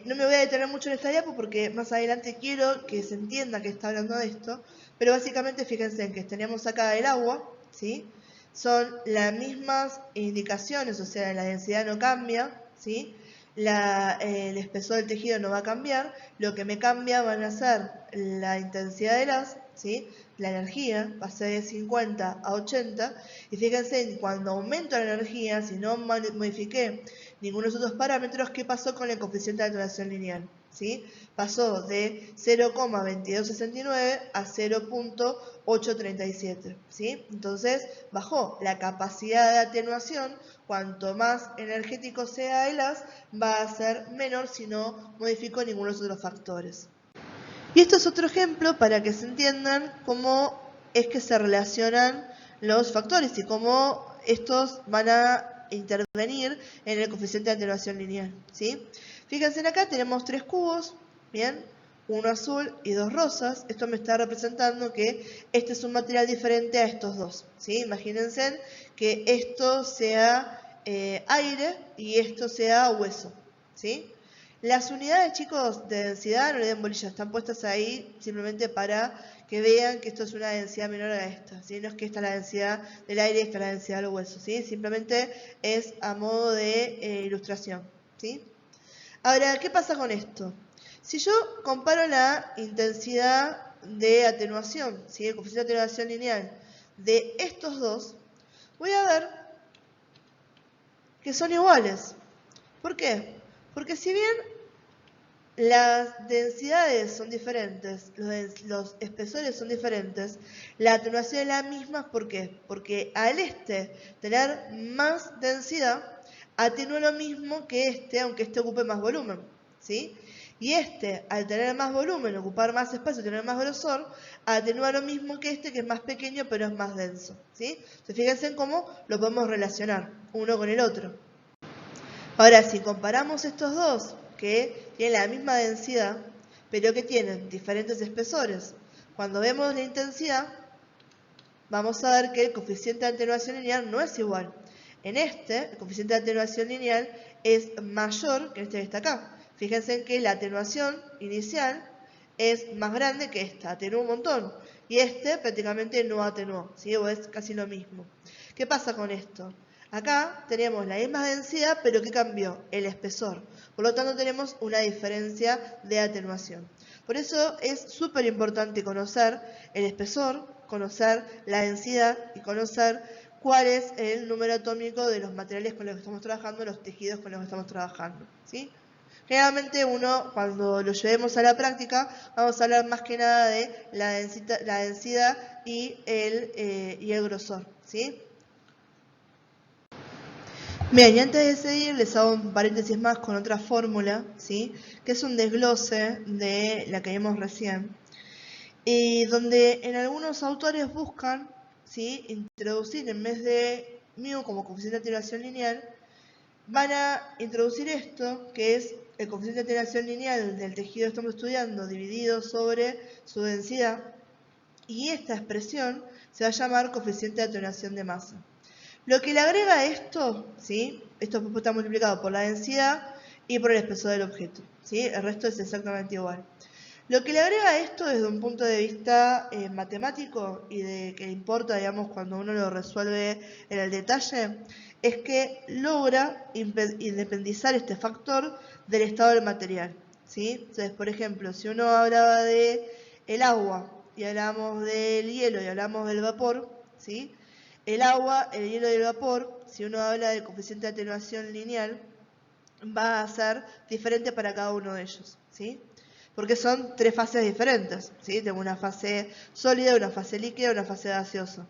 No me voy a detener mucho en esta diapo porque más adelante quiero que se entienda que está hablando de esto, pero básicamente fíjense en que tenemos acá el agua, ¿sí? Son las mismas indicaciones, o sea, la densidad no cambia, ¿sí? El espesor del tejido no va a cambiar, lo que me cambia van a ser la intensidad del haz, ¿sí? La energía va a ser de 50 a 80, y fíjense, cuando aumento la energía, si no modifiqué ninguno de los otros parámetros, ¿qué pasó con el coeficiente de atenuación lineal? ¿Sí? Pasó de 0,2269 a 0,837. ¿Sí? Entonces bajó la capacidad de atenuación. Cuanto más energético sea el haz, va a ser menor si no modifico ninguno de los otros factores. Y esto es otro ejemplo para que se entiendan cómo es que se relacionan los factores y cómo estos van a intervenir en el coeficiente de atenuación lineal. ¿Sí? Fíjense acá, tenemos 3 cubos, ¿bien? Uno azul y 2 rosas. Esto me está representando que este es un material diferente a estos dos. ¿Sí? Imagínense que esto sea aire y esto sea hueso. ¿Sí? Las unidades, chicos, de densidad no le den bolillas, están puestas ahí simplemente para que vean que esto es una densidad menor a esta, ¿sí? No es que esta es la densidad del aire y esta es la densidad del hueso, ¿sí? Simplemente es a modo de ilustración, ¿sí? Ahora, ¿qué pasa con esto? Si yo comparo la intensidad de atenuación, ¿sí? El coeficiente de atenuación lineal de estos dos, voy a ver que son iguales. ¿Por qué? Porque si bien las densidades son diferentes, los espesores son diferentes, la atenuación es la misma. ¿Por qué? Porque al tener más densidad, atenúa lo mismo que aunque ocupe más volumen. ¿Sí? Y al tener más volumen, ocupar más espacio, tener más grosor, atenúa lo mismo que es más pequeño pero es más denso. ¿Sí? Entonces fíjense en cómo lo podemos relacionar uno con el otro. Ahora, si comparamos estos dos, que tienen la misma densidad, pero que tienen diferentes espesores, cuando vemos la intensidad, vamos a ver que el coeficiente de atenuación lineal no es igual. En el coeficiente de atenuación lineal es mayor que que está acá. Fíjense en que la atenuación inicial es más grande que esta, atenúa un montón. y este prácticamente no atenuó, ¿sí? O es casi lo mismo. ¿Qué pasa con esto? Acá tenemos la misma densidad, pero ¿qué cambió? El espesor. Por lo tanto, tenemos una diferencia de atenuación. Por eso es súper importante conocer el espesor, conocer la densidad y conocer cuál es el número atómico de los materiales con los que estamos trabajando, los tejidos con los que estamos trabajando, ¿sí? Generalmente cuando lo llevemos a la práctica, vamos a hablar más que nada de la densidad y el grosor, ¿sí? Bien, y antes de seguir les hago un paréntesis más con otra fórmula, ¿sí? Que es un desglose de la que vimos recién, y donde en algunos autores buscan, ¿sí?, introducir en vez de μ como coeficiente de atenuación lineal, van a introducir esto, que es el coeficiente de atenuación lineal del tejido que estamos estudiando dividido sobre su densidad, y esta expresión se va a llamar coeficiente de atenuación de masa. Lo que le agrega esto, ¿sí? Esto está multiplicado por la densidad y por el espesor del objeto, ¿sí? El resto es exactamente igual. Lo que le agrega esto desde un punto de vista matemático y de que importa, digamos, cuando uno lo resuelve en el detalle, es que logra independizar este factor del estado del material, ¿sí? Entonces, por ejemplo, si uno hablaba de el agua y hablamos del hielo y hablamos del vapor, ¿sí? El agua, el hielo y el vapor, si uno habla del coeficiente de atenuación lineal, va a ser diferente para cada uno de ellos, ¿sí? Porque son tres fases diferentes, ¿sí? Tengo una fase sólida, una fase líquida y una fase gaseosa.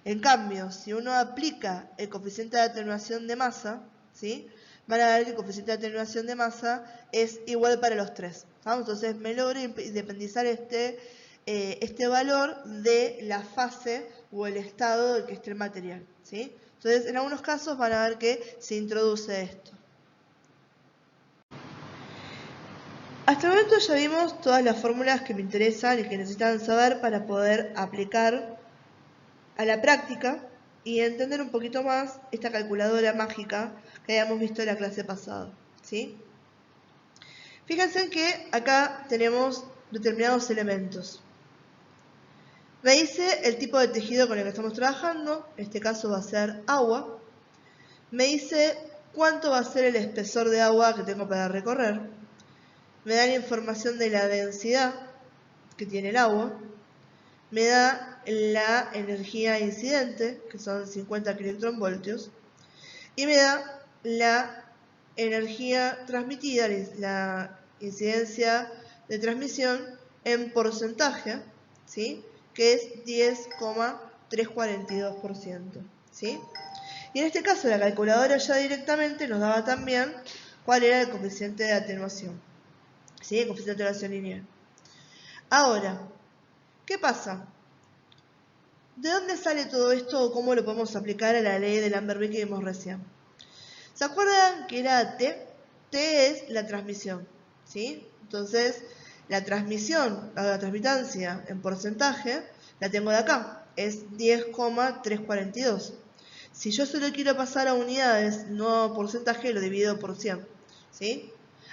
En cambio, si uno aplica el coeficiente de atenuación de masa, ¿sí?, van a ver que el coeficiente de atenuación de masa es igual para los tres, ¿no? Entonces me logro independizar este valor de la fase o el estado del que esté el material, ¿sí? Entonces, en algunos casos van a ver que se introduce esto. Hasta el momento ya vimos todas las fórmulas que me interesan y que necesitan saber para poder aplicar a la práctica y entender un poquito más esta calculadora mágica que habíamos visto en la clase pasada, ¿sí? Fíjense que acá tenemos determinados elementos. Me dice el tipo de tejido con el que estamos trabajando, en este caso va a ser agua. Me dice cuánto va a ser el espesor de agua que tengo para recorrer. Me da la información de la densidad que tiene el agua. Me da la energía incidente, que son 50 kV, y me da la energía transmitida, la incidencia de transmisión en porcentaje, ¿sí?, que es 10,342%, ¿sí? Y en este caso la calculadora ya directamente nos daba también cuál era el coeficiente de atenuación, ¿sí?, el coeficiente de atenuación lineal. Ahora, ¿qué pasa? ¿De dónde sale todo esto o cómo lo podemos aplicar a la ley de Lambert-Wick que vimos recién? ¿Se acuerdan que era T? T es la transmisión, ¿sí? Entonces, la transmisión, la transmitancia en porcentaje, la tengo de acá, es 10,342. Si yo solo quiero pasar a unidades, no a porcentaje, lo divido por 100, ¿sí?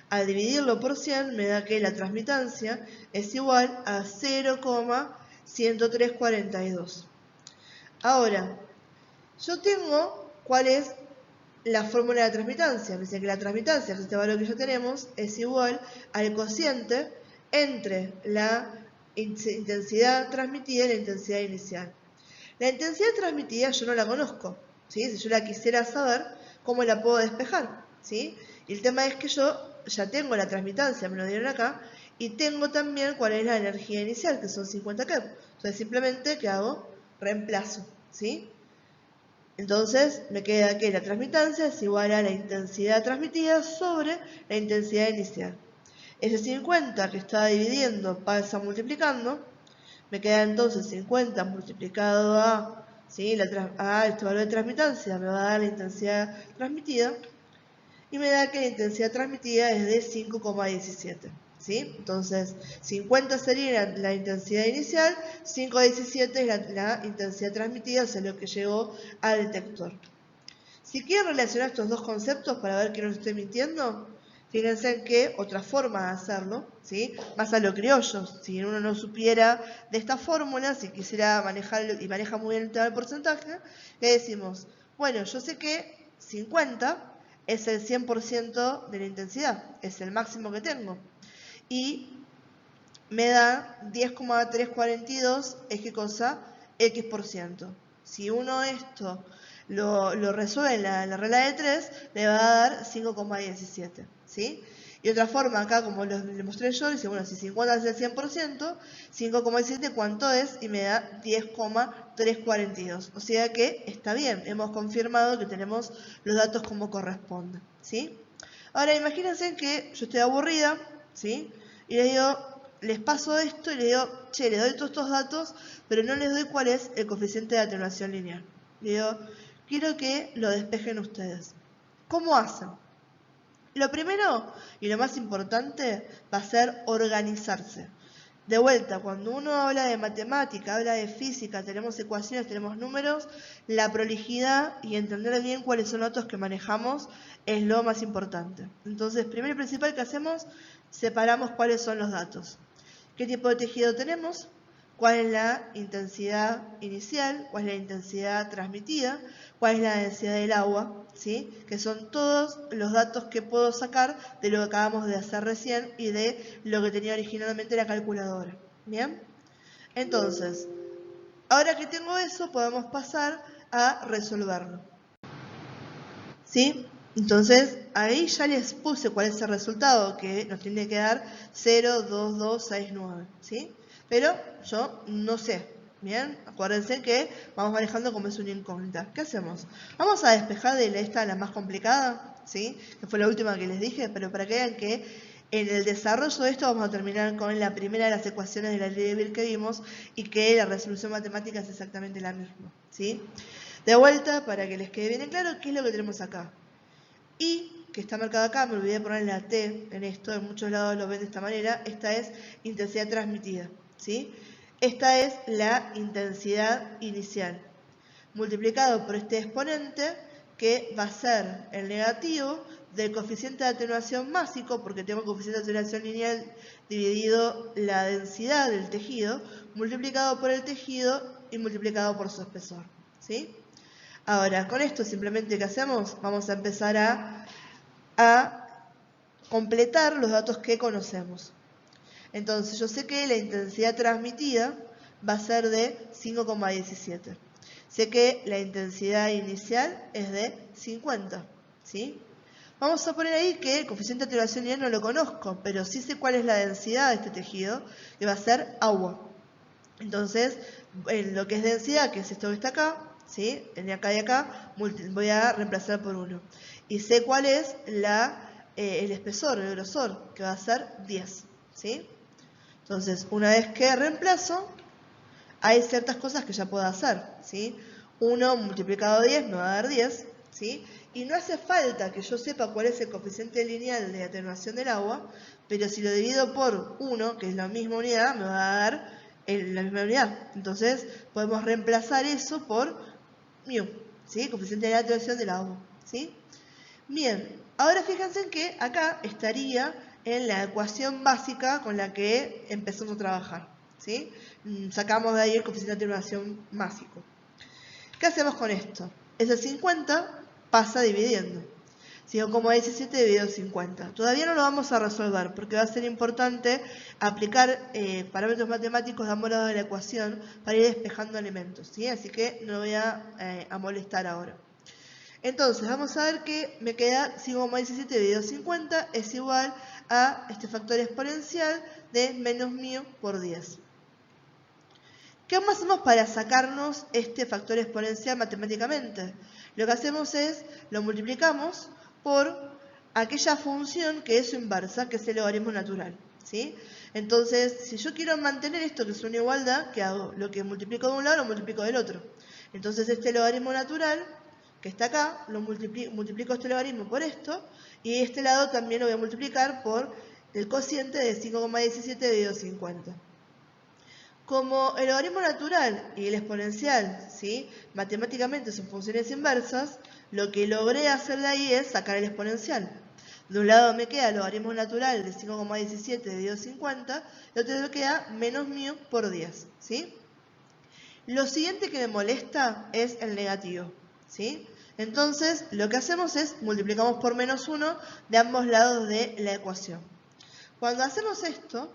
Al dividirlo por 100 me da que la transmitancia es igual a 0,10342. Ahora, yo tengo cuál es la fórmula de la transmitancia. Me dice que la transmitancia, que es este valor que ya tenemos, es igual al cociente entre la intensidad transmitida y la intensidad inicial. La intensidad transmitida yo no la conozco, ¿sí? Si yo la quisiera saber, ¿cómo la puedo despejar? ¿Sí? Y el tema es que yo ya tengo la transmitancia, me lo dieron acá, y tengo también cuál es la energía inicial, que son 50 keV. Entonces simplemente, ¿qué hago? Reemplazo, ¿sí? Entonces me queda que la transmitancia es igual a la intensidad transmitida sobre la intensidad inicial. Ese 50 que estaba dividiendo pasa multiplicando, me queda entonces 50 multiplicado a, ¿sí?, este valor de transmitancia, me va a dar la intensidad transmitida, y me da que la intensidad transmitida es de 5,17. ¿Sí? Entonces, 50 sería la intensidad inicial, 5,17 es la intensidad transmitida, o sea, lo que llegó al detector. Si quieren relacionar estos dos conceptos para ver que no estoy mintiendo, Fíjense en que otra forma de hacerlo, ¿sí? Más a lo criollo. Si uno no supiera de esta fórmula, si quisiera manejarlo y maneja muy bien el tema del porcentaje, le decimos, bueno, yo sé que 50 es el 100% de la intensidad, es el máximo que tengo. Y me da 10,342, es qué cosa, X%. Si uno esto lo resuelve en la regla de 3, le va a dar 5,17, ¿sí? Y otra forma, acá como le mostré yo, dice, bueno, si 50 es el 100%, 5,17 ¿cuánto es? Y me da 10,342. O sea que está bien, hemos confirmado que tenemos los datos como corresponde, ¿sí? Ahora imagínense que yo estoy aburrida, ¿sí? Y les digo, les paso esto y les digo, che, les doy todos estos datos, pero no les doy cuál es el coeficiente de atenuación lineal. Les digo, quiero que lo despejen ustedes. ¿Cómo hacen? Lo primero y lo más importante va a ser organizarse. De vuelta, cuando uno habla de matemática, habla de física, tenemos ecuaciones, tenemos números, la prolijidad y entender bien cuáles son los datos que manejamos es lo más importante. Entonces, primero y principal que hacemos, separamos cuáles son los datos. ¿Qué tipo de tejido tenemos? ¿Cuál es la intensidad inicial? ¿Cuál es la intensidad transmitida? ¿Cuál es la densidad del agua? ¿Sí? Que son todos los datos que puedo sacar de lo que acabamos de hacer recién y de lo que tenía originalmente la calculadora. ¿Bien? Entonces, ahora que tengo eso, podemos pasar a resolverlo. ¿Sí? Entonces, ahí ya les puse cuál es el resultado, que nos tiene que dar 0,2269, ¿sí? Pero yo no sé, ¿bien? Acuérdense que vamos manejando como es una incógnita. ¿Qué hacemos? Vamos a despejar de esta la más complicada, ¿sí? Que fue la última que les dije, pero para que vean que en el desarrollo de esto vamos a terminar con la primera de las ecuaciones de la ley de Beer que vimos y que la resolución matemática es exactamente la misma, ¿sí? De vuelta, para que les quede bien en claro, ¿qué es lo que tenemos acá? Y, que está marcado acá, me olvidé poner la T en esto, en muchos lados lo ven de esta manera, esta es intensidad transmitida, ¿sí? Esta es la intensidad inicial, multiplicado por este exponente, que va a ser el negativo del coeficiente de atenuación másico, porque tengo coeficiente de atenuación lineal dividido la densidad del tejido, multiplicado por el tejido y multiplicado por su espesor, ¿sí? Ahora, con esto simplemente ¿qué hacemos? Vamos a empezar a completar los datos que conocemos. Entonces, yo sé que la intensidad transmitida va a ser de 5,17. Sé que la intensidad inicial es de 50, ¿sí? Vamos a poner ahí que el coeficiente de atenuación lineal no lo conozco, pero sí sé cuál es la densidad de este tejido, que va a ser agua. Entonces, en lo que es densidad, que es esto que está acá, ¿sí? En acá y acá, voy a reemplazar por 1. Y sé cuál es el espesor, el grosor, que va a ser 10, ¿sí? Entonces, una vez que reemplazo, hay ciertas cosas que ya puedo hacer, ¿sí? 1 multiplicado 10 me va a dar 10, ¿sí? Y no hace falta que yo sepa cuál es el coeficiente lineal de atenuación del agua, pero si lo divido por 1, que es la misma unidad, me va a dar la misma unidad. Entonces, podemos reemplazar eso por μ, ¿sí? Coeficiente de atenuación del agua, ¿sí? Bien, ahora fíjense en que acá estaría en la ecuación básica con la que empezamos a trabajar, ¿sí? Sacamos de ahí el coeficiente de atenuación másico. ¿Qué hacemos con esto? Ese 50 pasa dividiendo. 5,17 dividido 50. Todavía no lo vamos a resolver porque va a ser importante aplicar parámetros matemáticos de ambos lados de la ecuación para ir despejando elementos, ¿sí? Así que no lo voy a molestar ahora. Entonces, vamos a ver que me queda 5,17 dividido 50 es igual a este factor exponencial de menos μ por 10. ¿Qué más hacemos para sacarnos este factor exponencial matemáticamente? Lo que hacemos es, lo multiplicamos por aquella función que es su inversa, que es el logaritmo natural, ¿sí? Entonces, si yo quiero mantener esto, que es una igualdad, ¿qué hago? Lo que multiplico de un lado, lo multiplico del otro. Entonces, este logaritmo natural, que está acá, lo multiplico este logaritmo por esto, y este lado también lo voy a multiplicar por el cociente de 5,17 dividido 50. Como el logaritmo natural y el exponencial, ¿sí? Matemáticamente son funciones inversas, lo que logré hacer de ahí es sacar el exponencial. De un lado me queda el logaritmo natural de 5,17 dividido 50, y otro lado queda menos mu por 10, ¿sí? Lo siguiente que me molesta es el negativo, ¿sí? Entonces, lo que hacemos es multiplicamos por menos 1 de ambos lados de la ecuación. Cuando hacemos esto,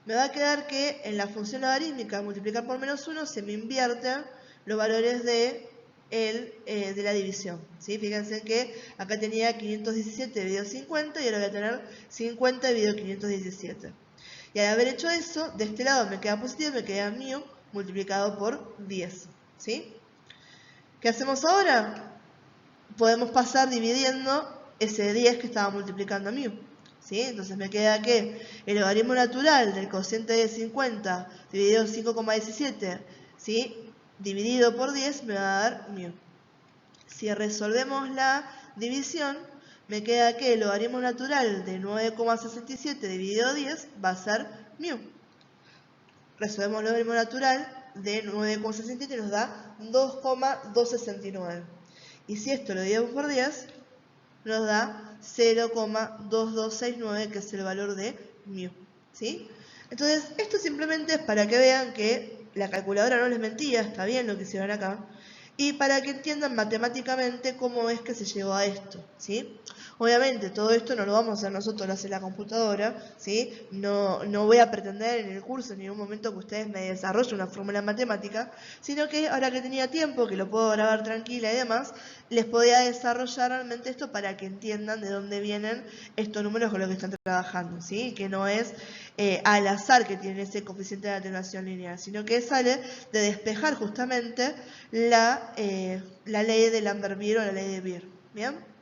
me va a quedar que en la función logarítmica multiplicar por menos 1 se me invierten los valores de la división, ¿sí? Fíjense que acá tenía 517 dividido 50 y ahora voy a tener 50 dividido 517. Y al haber hecho eso, de este lado me queda positivo, me queda mu multiplicado por 10, ¿sí? ¿Qué hacemos ahora? Podemos pasar dividiendo ese 10 que estaba multiplicando mu, ¿sí? Entonces me queda que el logaritmo natural del cociente de 50 dividido 5,17, ¿sí? Dividido por 10 me va a dar mu. Si resolvemos la división, me queda que el logaritmo natural de 9,67 dividido 10 va a ser mu. Resolvemos el logaritmo natural de 9,67 y nos da 2,269. Y si esto lo dividimos por 10, nos da 0,2269, que es el valor de mu, ¿sí? Entonces, esto simplemente es para que vean que la calculadora no les mentía, está bien lo que hicieron acá, y para que entiendan matemáticamente cómo es que se llegó a esto, ¿sí? Obviamente, todo esto no lo vamos a hacer nosotros, lo hace la computadora, ¿sí? No voy a pretender en el curso en ningún momento que ustedes me desarrollen una fórmula matemática, sino que ahora que tenía tiempo, que lo puedo grabar tranquila y demás, les podía desarrollar realmente esto para que entiendan de dónde vienen estos números con los que están trabajando, ¿sí? Que no es al azar que tienen ese coeficiente de atenuación lineal, sino que sale de despejar justamente la ley de Lambert-Beer o la ley de Beer, ¿bien?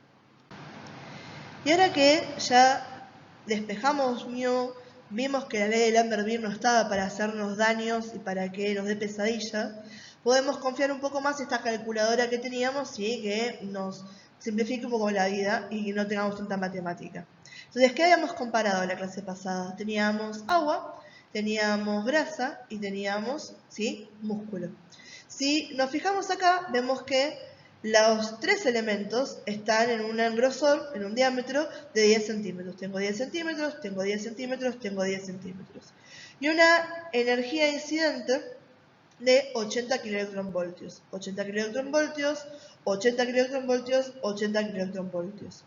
Y ahora que ya despejamos mu, vimos que la ley de Lambert-Beer no estaba para hacernos daños y para que nos dé pesadilla, podemos confiar un poco más en esta calculadora que teníamos y que nos simplifique un poco la vida y no tengamos tanta matemática. Entonces, ¿qué habíamos comparado en la clase pasada? Teníamos agua, teníamos grasa y teníamos, ¿sí?, músculo. Si nos fijamos acá, vemos que los tres elementos están en un grosor, en un diámetro de 10 centímetros. Tengo 10 centímetros, tengo 10 centímetros, tengo 10 centímetros. Y una energía incidente de 80 kiloelectronvoltios. 80 kiloelectronvoltios, 80 kiloelectronvoltios, 80 kiloelectronvoltios.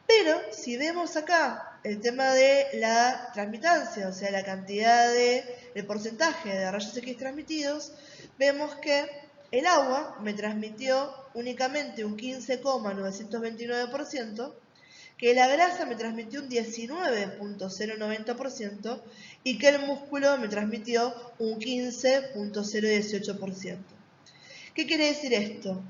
Pero si vemos acá el tema de la transmitancia, o sea, la cantidad el porcentaje de rayos X transmitidos, vemos que el agua me transmitió únicamente un 15,929%, que la grasa me transmitió un 19,090% y que el músculo me transmitió un 15,018%. ¿Qué quiere decir esto?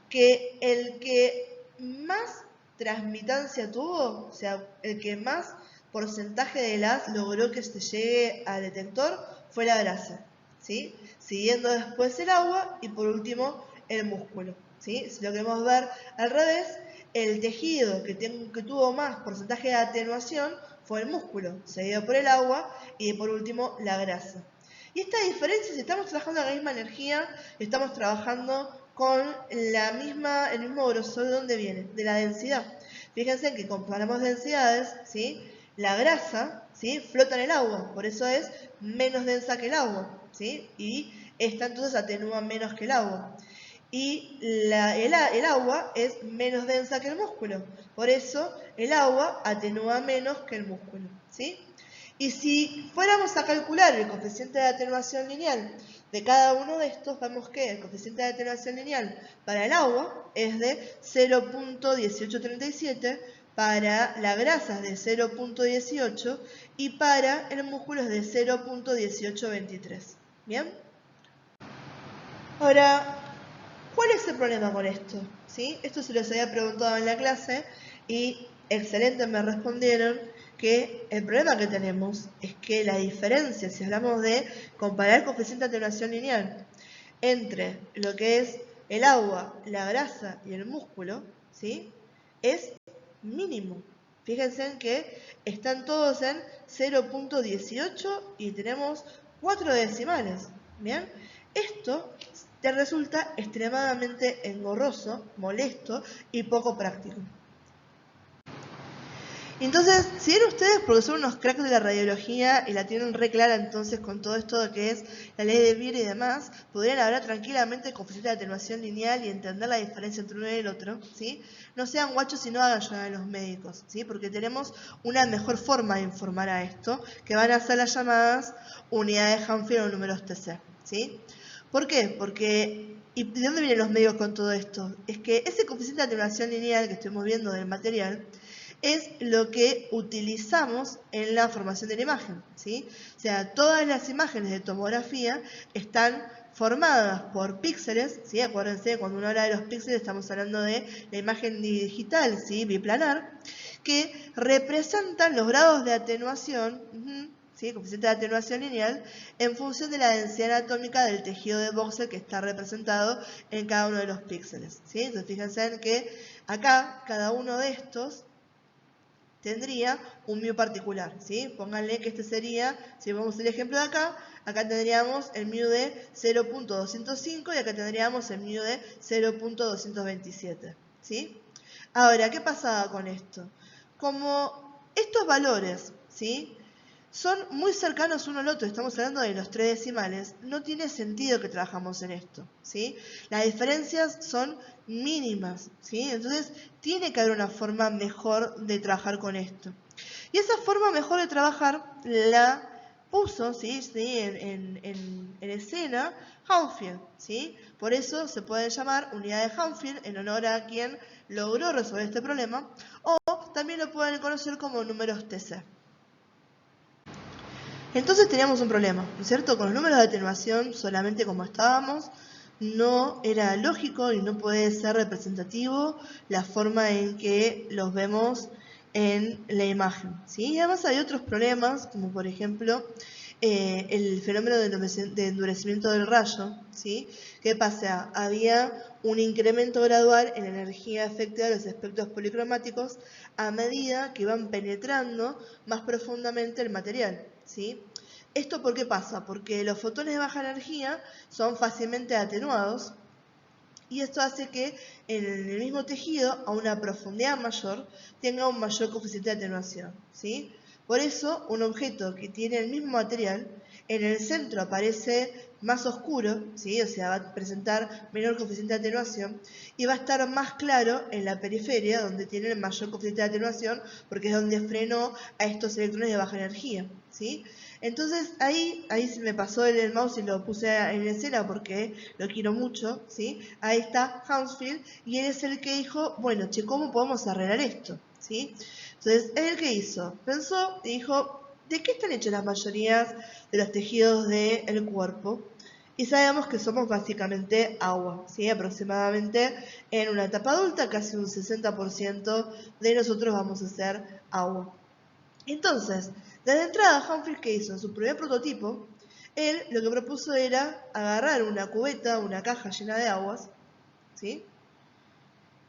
Que el que más transmitancia tuvo, o sea, el que más porcentaje de gas logró que se llegue al detector fue la grasa, ¿sí? Siguiendo después el agua y por último el músculo, ¿sí? Si lo queremos ver al revés, el tejido que tuvo más porcentaje de atenuación fue el músculo, seguido por el agua y por último la grasa. Y esta diferencia, si estamos trabajando en la misma energía, estamos trabajando con el mismo grosor, ¿de dónde viene? De la densidad. Fíjense que comparamos densidades, ¿sí? La grasa, ¿sí?, flota en el agua, por eso es menos densa que el agua, ¿sí? Y esta entonces atenúa menos que el agua. Y el agua es menos densa que el músculo, por eso el agua atenúa menos que el músculo, ¿sí? Y si fuéramos a calcular el coeficiente de atenuación lineal de cada uno de estos, vemos que el coeficiente de atenuación lineal para el agua es de 0,1837, para la grasa es de 0,18 y para el músculo es de 0,1823. ¿Bien? Ahora, ¿cuál es el problema con esto? ¿Sí? Esto se los había preguntado en la clase y excelente me respondieron que el problema que tenemos es que la diferencia, si hablamos de comparar coeficiente de atenuación lineal entre lo que es el agua, la grasa y el músculo, ¿sí?, es mínimo. Fíjense en que están todos en 0,18 y tenemos 4 decimales. ¿Bien? Esto te resulta extremadamente engorroso, molesto y poco práctico. Entonces, si ven ustedes, porque son unos cracks de la radiología y la tienen re clara entonces con todo esto de que es la ley de Beer y demás, podrían hablar tranquilamente de coeficiente de atenuación lineal y entender la diferencia entre uno y el otro, ¿sí? No sean guachos y no hagan llorar a los médicos, ¿sí? Porque tenemos una mejor forma de informar a esto, que van a ser las llamadas unidades Hanfield o números TC, ¿sí? ¿Por qué? Porque, ¿y de dónde vienen los médicos con todo esto? Es que ese coeficiente de atenuación lineal que estuvimos viendo del material es lo que utilizamos en la formación de la imagen, ¿sí? O sea, todas las imágenes de tomografía están formadas por píxeles, ¿sí? Acuérdense, cuando uno habla de los píxeles estamos hablando de la imagen digital, ¿sí? Biplanar, que representan los grados de atenuación, ¿sí? Coeficiente de atenuación lineal, en función de la densidad anatómica del tejido de voxel que está representado en cada uno de los píxeles, ¿sí? Entonces fíjense en que acá, cada uno de estos tendría un mu particular, ¿sí? Pónganle que este sería, si vemos el ejemplo de acá, acá tendríamos el mu de 0.205 y acá tendríamos el mu de 0.227, ¿sí? Ahora, ¿qué pasaba con esto? Como estos valores, ¿sí? Son muy cercanos uno al otro, estamos hablando de los 3 decimales, no tiene sentido que trabajamos en esto, ¿sí? Las diferencias son mínimas, ¿sí? Entonces, tiene que haber una forma mejor de trabajar con esto. Y esa forma mejor de trabajar la puso, ¿sí? en escena Hanfield, ¿sí? Por eso se puede llamar unidad de Hanfield en honor a quien logró resolver este problema, o también lo pueden conocer como números TC. Entonces teníamos un problema, ¿no es cierto? Con los números de atenuación, solamente como estábamos, no era lógico y no puede ser representativo la forma en que los vemos en la imagen, ¿sí? Y además hay otros problemas, como por ejemplo el fenómeno de endurecimiento del rayo, ¿sí? ¿Qué pasa? Había un incremento gradual en la energía efectiva de los espectros policromáticos a medida que iban penetrando más profundamente el material, ¿sí? ¿Esto por qué pasa? Porque los fotones de baja energía son fácilmente atenuados y esto hace que en el mismo tejido, a una profundidad mayor, tenga un mayor coeficiente de atenuación, ¿sí? Por eso, un objeto que tiene el mismo material, en el centro aparece más oscuro, ¿sí? O sea, va a presentar menor coeficiente de atenuación, y va a estar más claro en la periferia, donde tiene el mayor coeficiente de atenuación, porque es donde frenó a estos electrones de baja energía, ¿sí? Entonces ahí se me pasó el mouse y lo puse en escena porque lo quiero mucho, ¿sí? Ahí está Hounsfield y él es el que dijo, bueno, che, ¿cómo podemos arreglar esto? ¿Sí? Entonces, él que hizo, pensó y dijo, ¿de qué están hechos las mayorías de los tejidos del cuerpo? Y sabemos que somos básicamente agua, ¿sí? Aproximadamente en una etapa adulta, casi un 60% de nosotros vamos a ser agua. Entonces, desde entrada, Humphreys, ¿qué hizo? En su primer prototipo, él lo que propuso era agarrar una cubeta, una caja llena de aguas, ¿sí?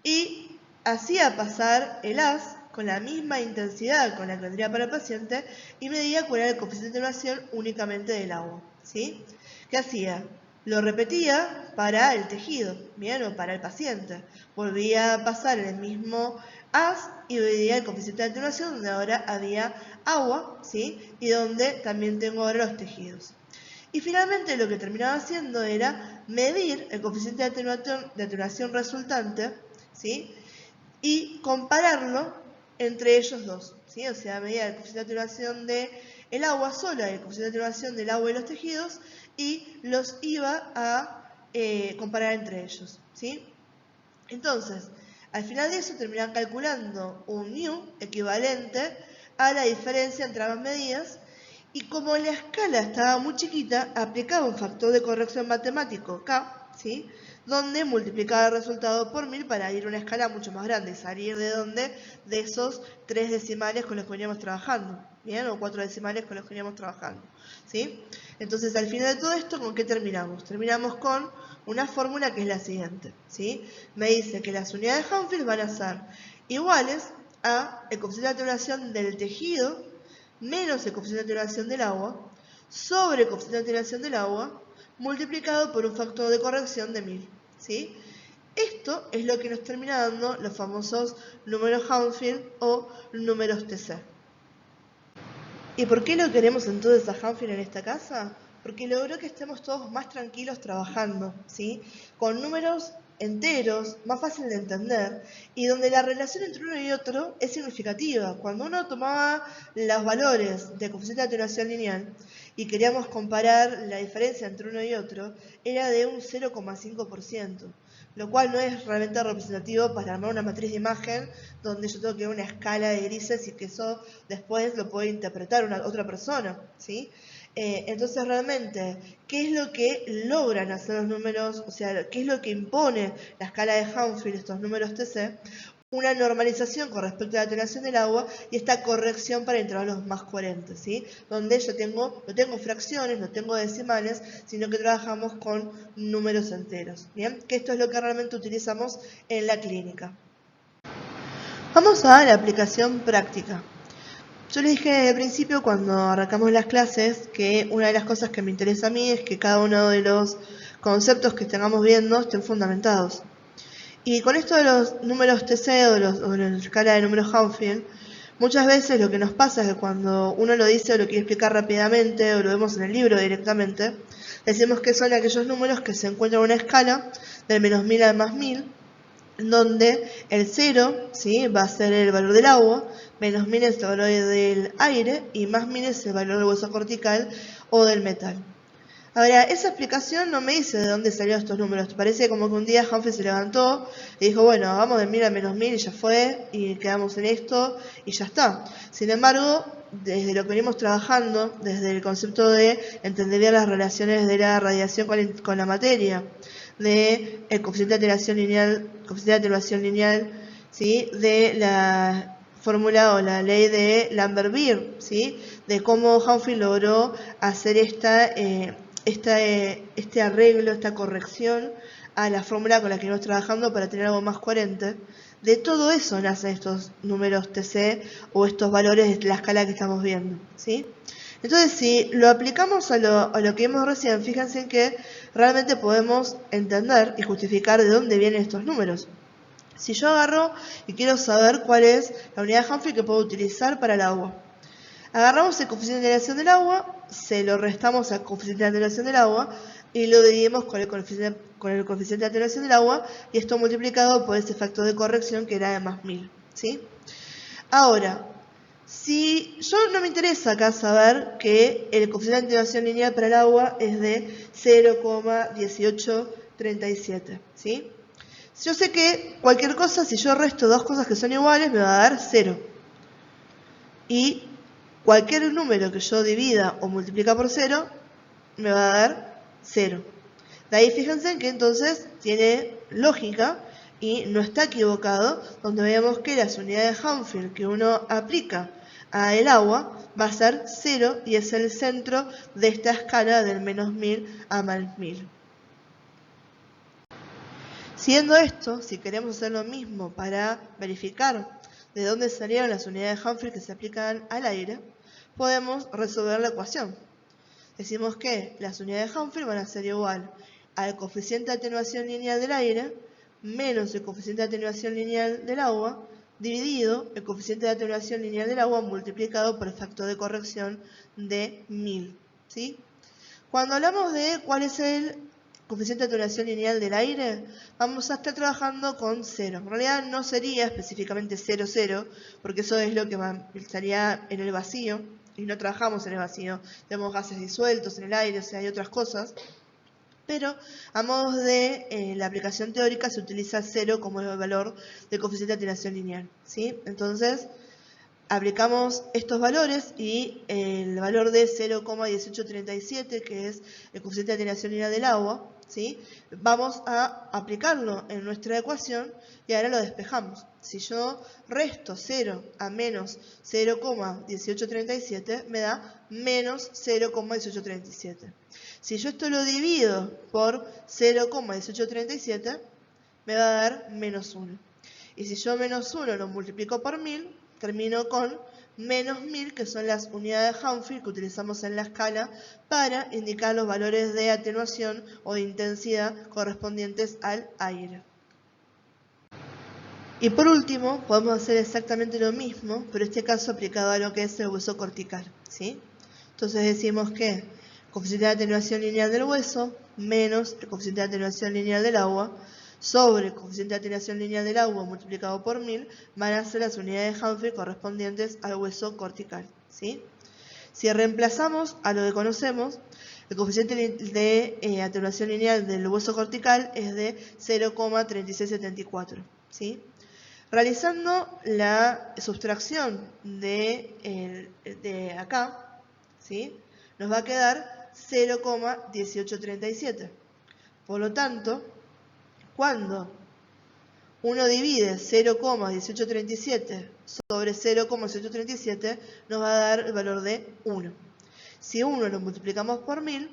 Y hacía pasar el haz con la misma intensidad con la que tendría para el paciente y medía cuál era el coeficiente de atenuación únicamente del agua, ¿sí? ¿Qué hacía? Lo repetía para el tejido, ¿bien? O para el paciente. Volvía a pasar el mismo haz y veía el coeficiente de atenuación donde ahora había agua, ¿sí? Y donde también tengo ahora los tejidos. Y finalmente lo que terminaba haciendo era medir el coeficiente de atenuación resultante, ¿sí? Y compararlo entre ellos dos, ¿sí? O sea, medía el coeficiente de atenuación del agua sola y el coeficiente de atenuación del agua y los tejidos y los iba a comparar entre ellos, ¿sí? Entonces, al final de eso terminan calculando un mu equivalente a la diferencia entre ambas medidas y como la escala estaba muy chiquita, aplicaba un factor de corrección matemático K, ¿sí? Donde multiplicaba el resultado por 1000 para ir a una escala mucho más grande y salir de donde, de esos 3 decimales con los que veníamos trabajando, ¿bien? O 4 decimales con los que veníamos trabajando, ¿sí? Entonces, al final de todo esto, ¿con qué terminamos? Terminamos con una fórmula que es la siguiente, ¿sí? Me dice que las unidades de Hanfield van a ser iguales a el coeficiente de atenuación del tejido menos el coeficiente de atenuación del agua sobre el coeficiente de atenuación del agua multiplicado por un factor de corrección de 1000, ¿sí? Esto es lo que nos termina dando los famosos números Hanfield o números TC. ¿Y por qué lo queremos entonces a Hanfield en esta casa? Porque logró que estemos todos más tranquilos trabajando, ¿sí? Con números enteros, más fácil de entender, y donde la relación entre uno y otro es significativa. Cuando uno tomaba los valores de coeficiente de atenuación lineal y queríamos comparar la diferencia entre uno y otro, era de un 0,5%, lo cual no es realmente representativo para armar una matriz de imagen donde yo tengo que ver una escala de grises y que eso después lo puede interpretar otra persona, ¿sí? Entonces realmente, ¿qué es lo que logran hacer los números? O sea, ¿qué es lo que impone la escala de Hanfield, estos números TC? Una normalización con respecto a la atenuación del agua y esta corrección para intervalos más coherentes, ¿sí? Donde yo no tengo fracciones, no tengo decimales, sino que trabajamos con números enteros, ¿bien? Que esto es lo que realmente utilizamos en la clínica. Vamos a la aplicación práctica. Yo les dije desde el principio, cuando arrancamos las clases, que una de las cosas que me interesa a mí es que cada uno de los conceptos que estemos viendo estén fundamentados. Y con esto de los números TC o la escala de números Hanfield, muchas veces lo que nos pasa es que cuando uno lo dice o lo quiere explicar rápidamente o lo vemos en el libro directamente, decimos que son aquellos números que se encuentran en una escala del menos 1000 al más 1000, donde el 0, ¿sí?, va a ser el valor del agua, menos 1000 es el valor del aire y más 1000 es el valor del hueso cortical o del metal. Ahora, esa explicación no me dice de dónde salieron estos números. Parece como que un día Hanfield se levantó y dijo, bueno, vamos de 1000 a menos 1000 y ya fue, y quedamos en esto y ya está. Sin embargo, desde lo que venimos trabajando, desde el concepto de entender bien las relaciones de la radiación con la materia, de el coeficiente de atenuación lineal, ¿sí?, de la fórmula o la ley de Lambert-Beer, ¿sí?, de cómo Hanfield logró hacer este arreglo, esta corrección a la fórmula con la que venimos trabajando para tener algo más coherente. De todo eso nacen estos números TC o estos valores de la escala que estamos viendo, ¿sí? Entonces, si lo aplicamos a lo que vimos recién, fíjense que realmente podemos entender y justificar de dónde vienen estos números. Si yo agarro y quiero saber cuál es la unidad de Hanfield que puedo utilizar para el agua, agarramos el coeficiente de atenuación del agua, se lo restamos al coeficiente de atenuación del agua y lo dividimos con el coeficiente de atenuación del agua, y esto multiplicado por ese factor de corrección que era de más 1000, ¿sí? Ahora, si yo no me interesa acá saber que el coeficiente de atenuación lineal para el agua es de 0,1837, ¿sí? Yo sé que cualquier cosa, si yo resto dos cosas que son iguales, me va a dar 0. Y cualquier número que yo divida o multiplica por 0, me va a dar 0. De ahí fíjense que entonces tiene lógica y no está equivocado, donde vemos que las unidades de Hanfield que uno aplica a el agua va a ser 0 y es el centro de esta escala del menos 1000 a más 1000. Siendo esto, si queremos hacer lo mismo para verificar de dónde salieron las unidades de Hanfield que se aplican al aire, podemos resolver la ecuación. Decimos que las unidades de Hanfield van a ser igual al coeficiente de atenuación lineal del aire menos el coeficiente de atenuación lineal del agua dividido el coeficiente de atenuación lineal del agua multiplicado por el factor de corrección de 1000, ¿sí? Cuando hablamos de cuál es el coeficiente de atenuación lineal del aire, vamos a estar trabajando con 0. En realidad no sería específicamente 0, 0, porque eso es lo que estaría en el vacío, y no trabajamos en el vacío. Tenemos gases disueltos en el aire, o sea, hay otras cosas. Pero a modo de la aplicación teórica se utiliza 0 como el valor del coeficiente de atenuación lineal, ¿sí? Entonces, aplicamos estos valores y el valor de 0,1837, que es el coeficiente de atenuación lineal del agua, ¿sí?, vamos a aplicarlo en nuestra ecuación y ahora lo despejamos. Si yo resto 0 a menos 0,1837, me da menos 0,1837. Si yo esto lo divido por 0,1837, me va a dar menos 1. Y si yo menos 1 lo multiplico por 1000, termino con menos 1000, que son las unidades de Hanfield que utilizamos en la escala para indicar los valores de atenuación o de intensidad correspondientes al aire. Y por último, podemos hacer exactamente lo mismo, pero en este caso aplicado a lo que es el hueso cortical, ¿sí? Entonces decimos que coeficiente de atenuación lineal del hueso menos el coeficiente de atenuación lineal del agua sobre el coeficiente de atenuación lineal del agua multiplicado por 1000 van a ser las unidades de Humphrey correspondientes al hueso cortical, ¿sí? Si reemplazamos a lo que conocemos, el coeficiente de atenuación lineal del hueso cortical es de 0,3674, ¿sí? Realizando la sustracción de acá, ¿sí? Nos va a quedar 0,1837. Por lo tanto, cuando uno divide 0,1837 sobre 0,1837, nos va a dar el valor de 1. Si 1 lo multiplicamos por 1000,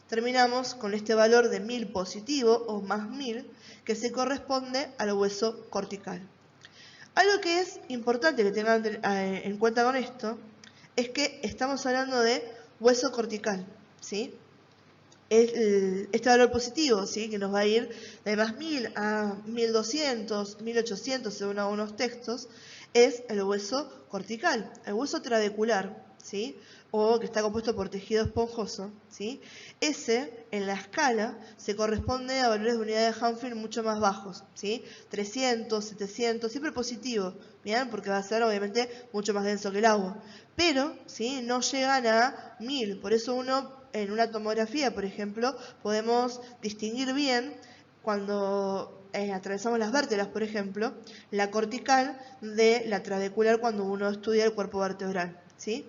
terminamos con este valor de 1000 positivo o más 1000, que se corresponde al hueso cortical. Algo que es importante que tengan en cuenta con esto es que estamos hablando de hueso cortical, ¿sí? Este valor positivo, ¿sí? Que nos va a ir de más 1000 a 1200, 1800 según algunos textos, es el hueso cortical, el hueso trabecular, ¿sí? O que está compuesto por tejido esponjoso, ¿sí? Ese, en la escala, se corresponde a valores de unidad de Humphrey mucho más bajos, ¿sí? 300, 700, siempre positivo, ¿bien? Porque va a ser obviamente mucho más denso que el agua. Pero, ¿sí? No llegan a 1000, por eso uno en una tomografía, por ejemplo, podemos distinguir bien cuando atravesamos las vértebras, por ejemplo, la cortical de la trabecular cuando uno estudia el cuerpo vertebral, ¿sí?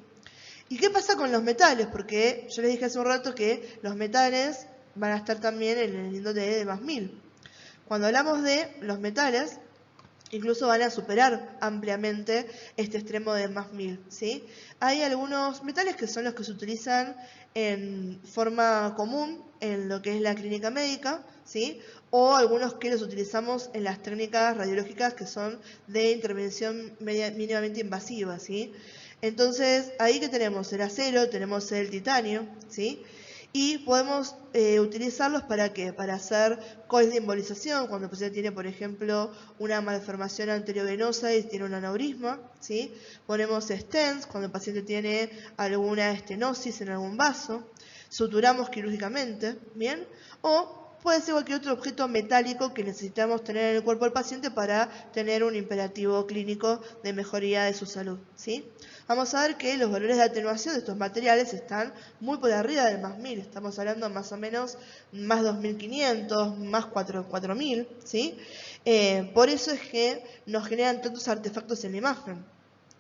¿Y qué pasa con los metales? Porque yo les dije hace un rato que los metales van a estar también en el índice de más 1000. Cuando hablamos de los metales, incluso van a superar ampliamente este extremo de más 1000, ¿sí? Hay algunos metales que son los que se utilizan en forma común en lo que es la clínica médica, ¿sí? O algunos que los utilizamos en las técnicas radiológicas que son de intervención mínimamente invasiva, ¿sí? Entonces, ahí que tenemos el acero, tenemos el titanio, ¿sí? Y podemos utilizarlos ¿para qué? Para hacer coils de embolización, cuando el paciente tiene, por ejemplo, una malformación anteriovenosa y tiene un aneurisma, ¿sí? Ponemos stents cuando el paciente tiene alguna estenosis en algún vaso, suturamos quirúrgicamente, ¿bien? O puede ser cualquier otro objeto metálico que necesitamos tener en el cuerpo del paciente para tener un imperativo clínico de mejoría de su salud, ¿sí? Vamos a ver que los valores de atenuación de estos materiales están muy por arriba del más 1000. Estamos hablando más o menos más 2500, más 4000, ¿sí? Por eso es que nos generan tantos artefactos en la imagen.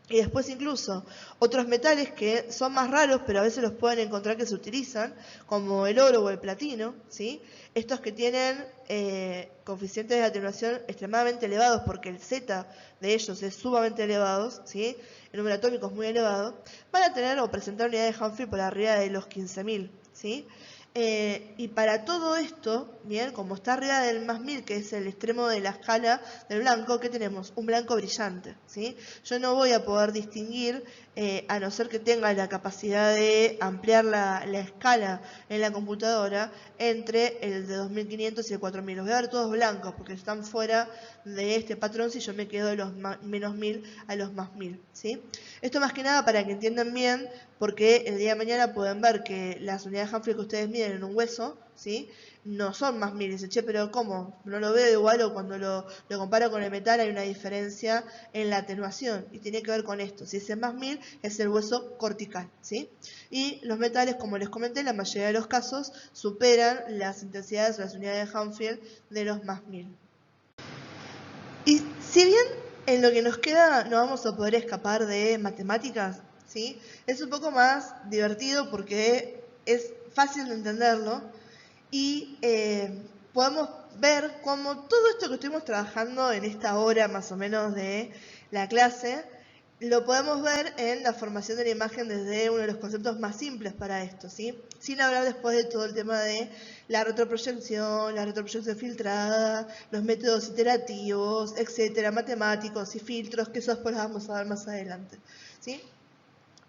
Y después incluso otros metales que son más raros, pero a veces los pueden encontrar que se utilizan, como el oro o el platino, ¿sí? Estos que tienen coeficientes de atenuación extremadamente elevados, porque el Z de ellos es sumamente elevado, ¿sí? El número atómico es muy elevado, van a tener o presentar unidades de Humphrey por arriba de los 15000, ¿sí? Y para todo esto, bien, como está arriba del más 1000, que es el extremo de la escala del blanco, ¿qué tenemos? Un blanco brillante, ¿sí? Yo no voy a poder distinguir, a no ser que tenga la capacidad de ampliar la escala en la computadora, entre el de 2500 y el 4000. Los voy a ver todos blancos, porque están fuera de este patrón si yo me quedo de los menos 1000 a los más 1000, ¿sí? Esto más que nada para que entiendan bien, porque el día de mañana pueden ver que las unidades de Humphrey que ustedes miden en un hueso, ¿sí? No son más 1000. Dicen, che, pero ¿cómo? No lo veo igual, o cuando lo comparo con el metal hay una diferencia en la atenuación. Y tiene que ver con esto. Si ese más 1000 es el hueso cortical, ¿sí? Y los metales, como les comenté, en la mayoría de los casos superan las intensidades o las unidades de Humphrey de los más 1000. Y si bien en lo que nos queda no vamos a poder escapar de matemáticas, ¿sí? Es un poco más divertido porque es fácil de entenderlo y podemos ver cómo todo esto que estuvimos trabajando en esta hora más o menos de la clase, lo podemos ver en la formación de la imagen desde uno de los conceptos más simples para esto, ¿sí? Sin hablar después de todo el tema de la retroproyección filtrada, los métodos iterativos, etcétera, matemáticos y filtros, que eso después los vamos a ver más adelante, ¿sí?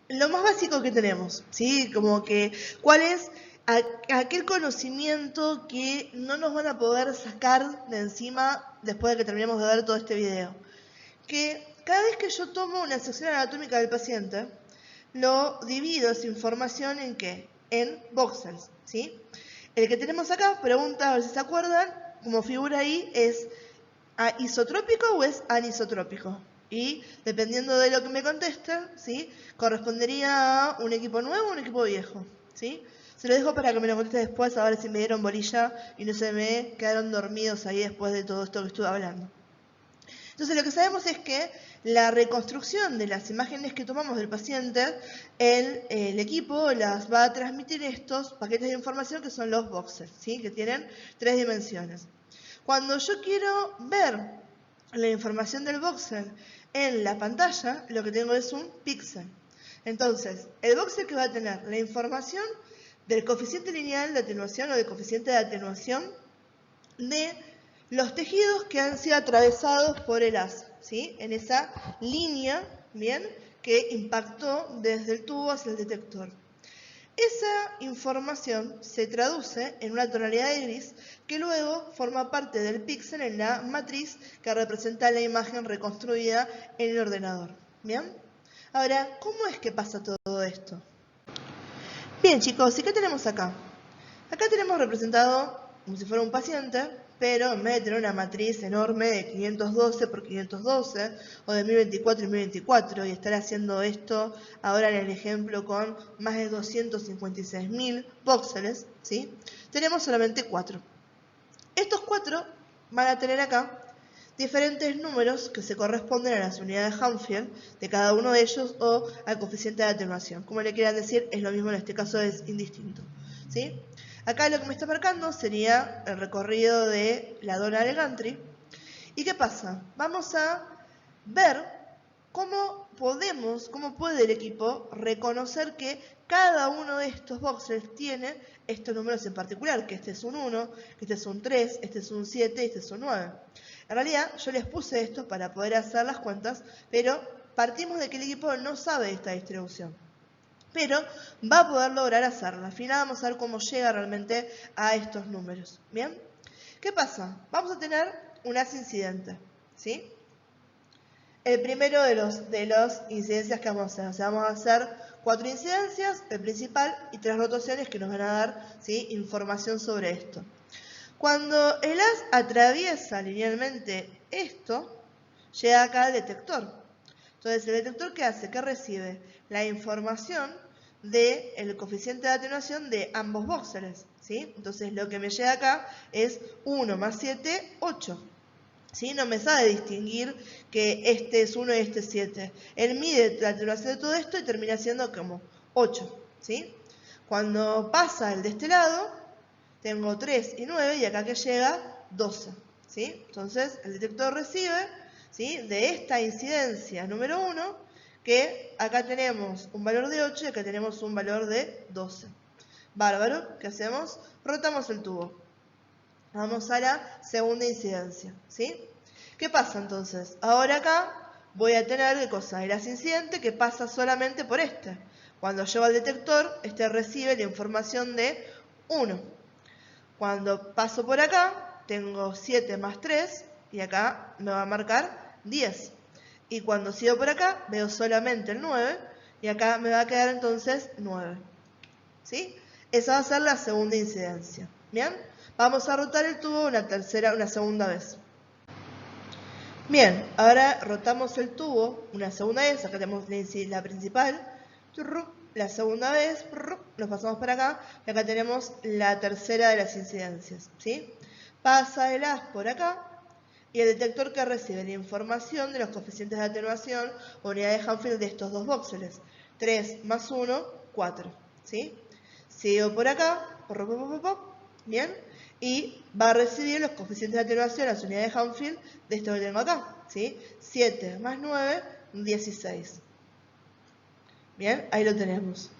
Lo más básico que tenemos, ¿sí? Como que, ¿cuál es aquel conocimiento que no nos van a poder sacar de encima después de que terminemos de ver todo este video? que cada vez que yo tomo una sección anatómica del paciente, lo divido esa información en ¿qué? En voxels, ¿sí? El que tenemos acá, pregunta, a ver si se acuerdan, como figura ahí, ¿es isotrópico o es anisotrópico? Y dependiendo de lo que me contesten, ¿sí? Correspondería a un equipo nuevo o un equipo viejo, ¿sí? Se lo dejo para que me lo conteste después, a ver si me dieron bolilla y no se me quedaron dormidos ahí después de todo esto que estuve hablando. Entonces lo que sabemos es que la reconstrucción de las imágenes que tomamos del paciente, el equipo las va a transmitir estos paquetes de información que son los voxels, ¿sí? Que tienen 3 dimensiones. Cuando yo quiero ver la información del voxel en la pantalla, lo que tengo es un píxel. Entonces, el voxel que va a tener la información del coeficiente lineal de atenuación o del coeficiente de atenuación de los tejidos que han sido atravesados por el haz, ¿sí? En esa línea, ¿bien? Que impactó desde el tubo hacia el detector. Esa información se traduce en una tonalidad de gris que luego forma parte del píxel en la matriz que representa la imagen reconstruida en el ordenador. ¿Bien? Ahora, ¿cómo es que pasa todo esto? Bien, chicos, ¿y qué tenemos acá? Acá tenemos representado como si fuera un paciente, pero en vez de tener una matriz enorme de 512 por 512 o de 1024 y 1024 y estar haciendo esto ahora en el ejemplo con más de 256.000 voxeles, ¿sí? Tenemos solamente 4. Estos 4 van a tener acá diferentes números que se corresponden a las unidades Hanfield de cada uno de ellos o al coeficiente de atenuación. Como le quieran decir, es lo mismo, en este caso es indistinto, ¿sí? Acá lo que me está marcando sería el recorrido de la dona del gantry. ¿Y qué pasa? Vamos a ver cómo puede el equipo reconocer que cada uno de estos voxels tiene estos números en particular, que este es un 1, que este es un 3, este es un 7 y este es un 9. En realidad yo les puse esto para poder hacer las cuentas, pero partimos de que el equipo no sabe esta distribución. Pero va a poder lograr hacerlo. Al final vamos a ver cómo llega realmente a estos números. ¿Bien? ¿Qué pasa? Vamos a tener un haz incidente, ¿sí? El primero de las incidencias que vamos a hacer. O sea, vamos a hacer 4 incidencias, el principal, y 3 rotaciones que nos van a dar, ¿sí?, información sobre esto. Cuando el haz atraviesa linealmente esto, llega acá al detector. Entonces, ¿el detector qué hace? ¿Qué recibe? La información del coeficiente de atenuación de ambos voxeles, ¿sí? Entonces, lo que me llega acá es 1 más 7, 8. ¿Sí? No me sabe distinguir que este es 1 y este es 7. Él mide la atenuación de todo esto y termina siendo como 8. ¿Sí? Cuando pasa el de este lado, tengo 3 y 9 y acá que llega 12. ¿Sí? Entonces, el detector recibe, ¿sí?, de esta incidencia número 1, que acá tenemos un valor de 8 y acá tenemos un valor de 12. Bárbaro, ¿qué hacemos? Rotamos el tubo. Vamos a la segunda incidencia, ¿sí? ¿Qué pasa entonces? Ahora acá voy a tener, ¿qué cosa? El haz incidente que pasa solamente por este. Cuando llevo al detector, este recibe la información de 1. Cuando paso por acá, tengo 7 más 3 y acá me va a marcar 10. Y cuando sigo por acá, veo solamente el 9 y acá me va a quedar entonces 9. ¿Sí? Esa va a ser la segunda incidencia. ¿Bien? Vamos a rotar el tubo una segunda vez. Bien, ahora rotamos el tubo una segunda vez. Acá tenemos la principal. La segunda vez, nos pasamos para acá. Y acá tenemos la tercera de las incidencias. ¿Sí? Pasa el haz por acá. Y el detector que recibe la información de los coeficientes de atenuación o unidades de Hanfield de estos dos voxeles. 3 más 1, 4. ¿Sí? Sigo por acá. Bien. Y va a recibir los coeficientes de atenuación, las unidades de Hanfield, de esto que tengo acá, ¿sí? 7 más 9, 16. Bien, ahí lo tenemos.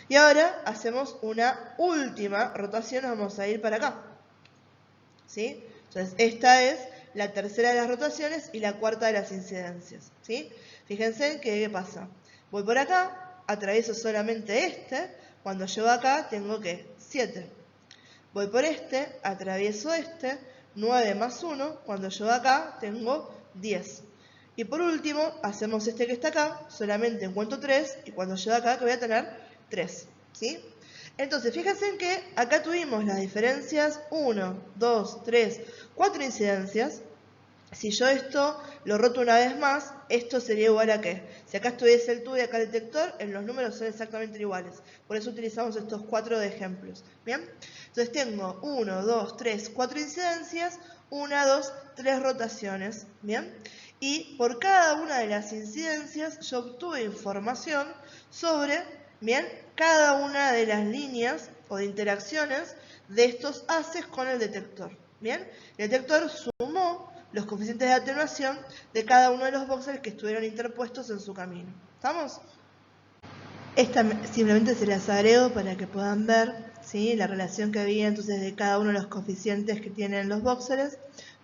Y ahora hacemos una última rotación, vamos a ir para acá, ¿sí? Entonces, esta es la tercera de las rotaciones y la cuarta de las incidencias, ¿sí? Fíjense que, ¿qué pasa? Voy por acá, atravieso solamente este, cuando llego acá tengo que 7. Voy por este, atravieso este, 9 más 1, cuando llego acá tengo 10. Y por último, hacemos este que está acá, solamente encuentro 3, y cuando llego acá que voy a tener 3, ¿sí? Entonces, fíjense en que acá tuvimos las diferencias 1, 2, 3, 4 incidencias. Si yo esto lo roto una vez más, esto sería igual a ¿qué? Si acá estuviese el tubo y acá el detector, en los números son exactamente iguales. Por eso utilizamos estos 4 de ejemplos. ¿Bien? Entonces tengo 1, 2, 3, 4 incidencias, 1, 2, 3 rotaciones. ¿Bien? Y por cada una de las incidencias yo obtuve información sobre, ¿bien?, cada una de las líneas o de interacciones de estos haces con el detector. ¿Bien? El detector sumó los coeficientes de atenuación de cada uno de los voxels que estuvieron interpuestos en su camino. ¿Estamos? Esta simplemente se las agrego para que puedan ver, ¿sí?, la relación que había entonces de cada uno de los coeficientes que tienen los voxels.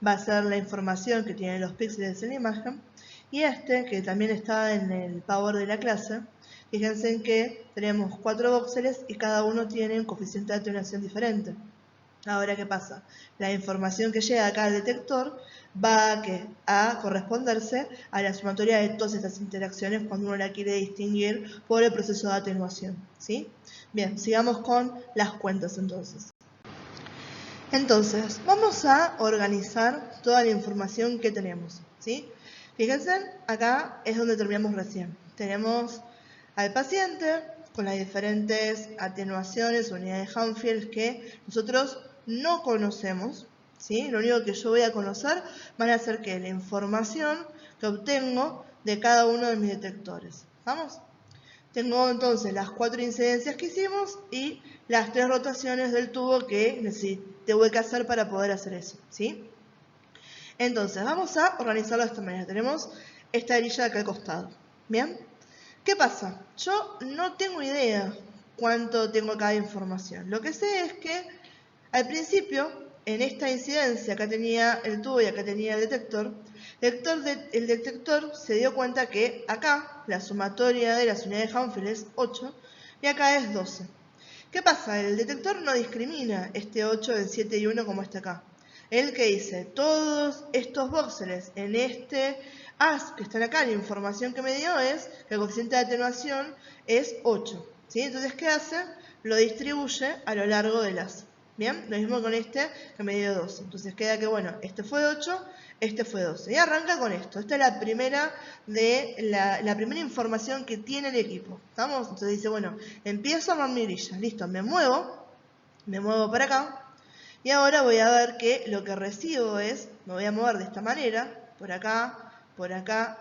Va a ser la información que tienen los píxeles en la imagen. Y este, que también está en el power de la clase, fíjense en que tenemos 4 voxels y cada uno tiene un coeficiente de atenuación diferente. Ahora, ¿qué pasa? La información que llega acá al detector va a corresponderse a la sumatoria de todas estas interacciones cuando uno la quiere distinguir por el proceso de atenuación, ¿sí? Bien, sigamos con las cuentas entonces. Entonces, vamos a organizar toda la información que tenemos, ¿sí? Fíjense, acá es donde terminamos recién. Tenemos al paciente con las diferentes atenuaciones, unidades de Hanfield que nosotros no conocemos, ¿sí? Lo único que yo voy a conocer van a ser que la información que obtengo de cada uno de mis detectores. ¿Vamos? Tengo entonces las 4 incidencias que hicimos y las 3 rotaciones del tubo que tuve que hacer para poder hacer eso, ¿sí? Entonces, vamos a organizarlo de esta manera. Tenemos esta grilla de acá al costado, ¿bien? ¿Qué pasa? Yo no tengo idea cuánto tengo acá de información. Lo que sé es que al principio, en esta incidencia, acá tenía el tubo y acá tenía el detector, el detector se dio cuenta que acá la sumatoria de las unidades de Hanfield es 8 y acá es 12. ¿Qué pasa? El detector no discrimina este 8 en 7 y 1 como está acá. Él que dice, todos estos voxels en este haz que están acá, la información que me dio es que el coeficiente de atenuación es 8. ¿Sí? Entonces, ¿qué hace? Lo distribuye a lo largo del haz. Bien, lo mismo con este que me dio 12. Entonces queda que, bueno, este fue 8, este fue 12. Y arranca con esto. Esta es la primera primera información que tiene el equipo. ¿Estamos? Entonces dice, bueno, empiezo a armar mi grilla. Listo, me muevo para acá. Y ahora voy a ver que lo que recibo es, me voy a mover de esta manera, por acá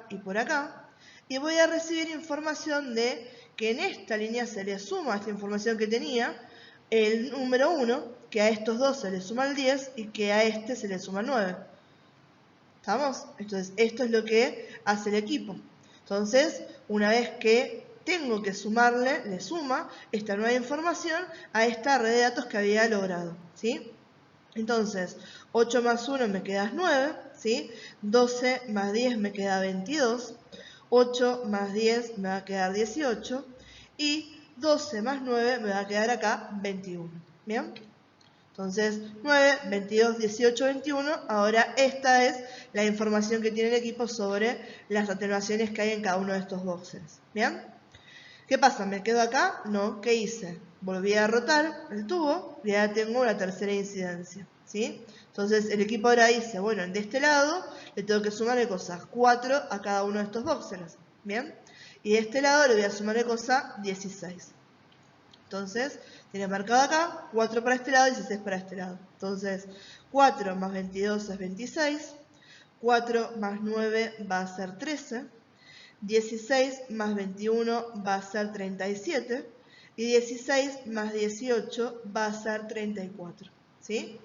y por acá. Y voy a recibir información de que en esta línea se le suma a esta información que tenía el número 1, que a estos dos se le suma el 10 y que a este se le suma el 9. ¿Estamos? Entonces, esto es lo que hace el equipo. Entonces, una vez que tengo que sumarle, le suma esta nueva información a esta red de datos que había logrado, ¿sí? Entonces, 8 más 1 me queda 9, ¿sí? 12 más 10 me queda 22, 8 más 10 me va a quedar 18 y 12 más 9 me va a quedar acá 21, ¿bien? Entonces, 9, 22, 18, 21. Ahora esta es la información que tiene el equipo sobre las atenuaciones que hay en cada uno de estos boxes. ¿Bien? ¿Qué pasa? ¿Me quedo acá? No. ¿Qué hice? Volví a rotar el tubo y ya tengo una tercera incidencia. ¿Sí? Entonces, el equipo ahora dice, bueno, de este lado le tengo que sumarle cosas 4 a cada uno de estos boxes. ¿Bien? Y de este lado le voy a sumarle cosa 16. Entonces, tiene marcado acá 4 para este lado y 16 para este lado. Entonces, 4 más 22 es 26. 4 más 9 va a ser 13. 16 más 21 va a ser 37. Y 16 más 18 va a ser 34. ¿Sí?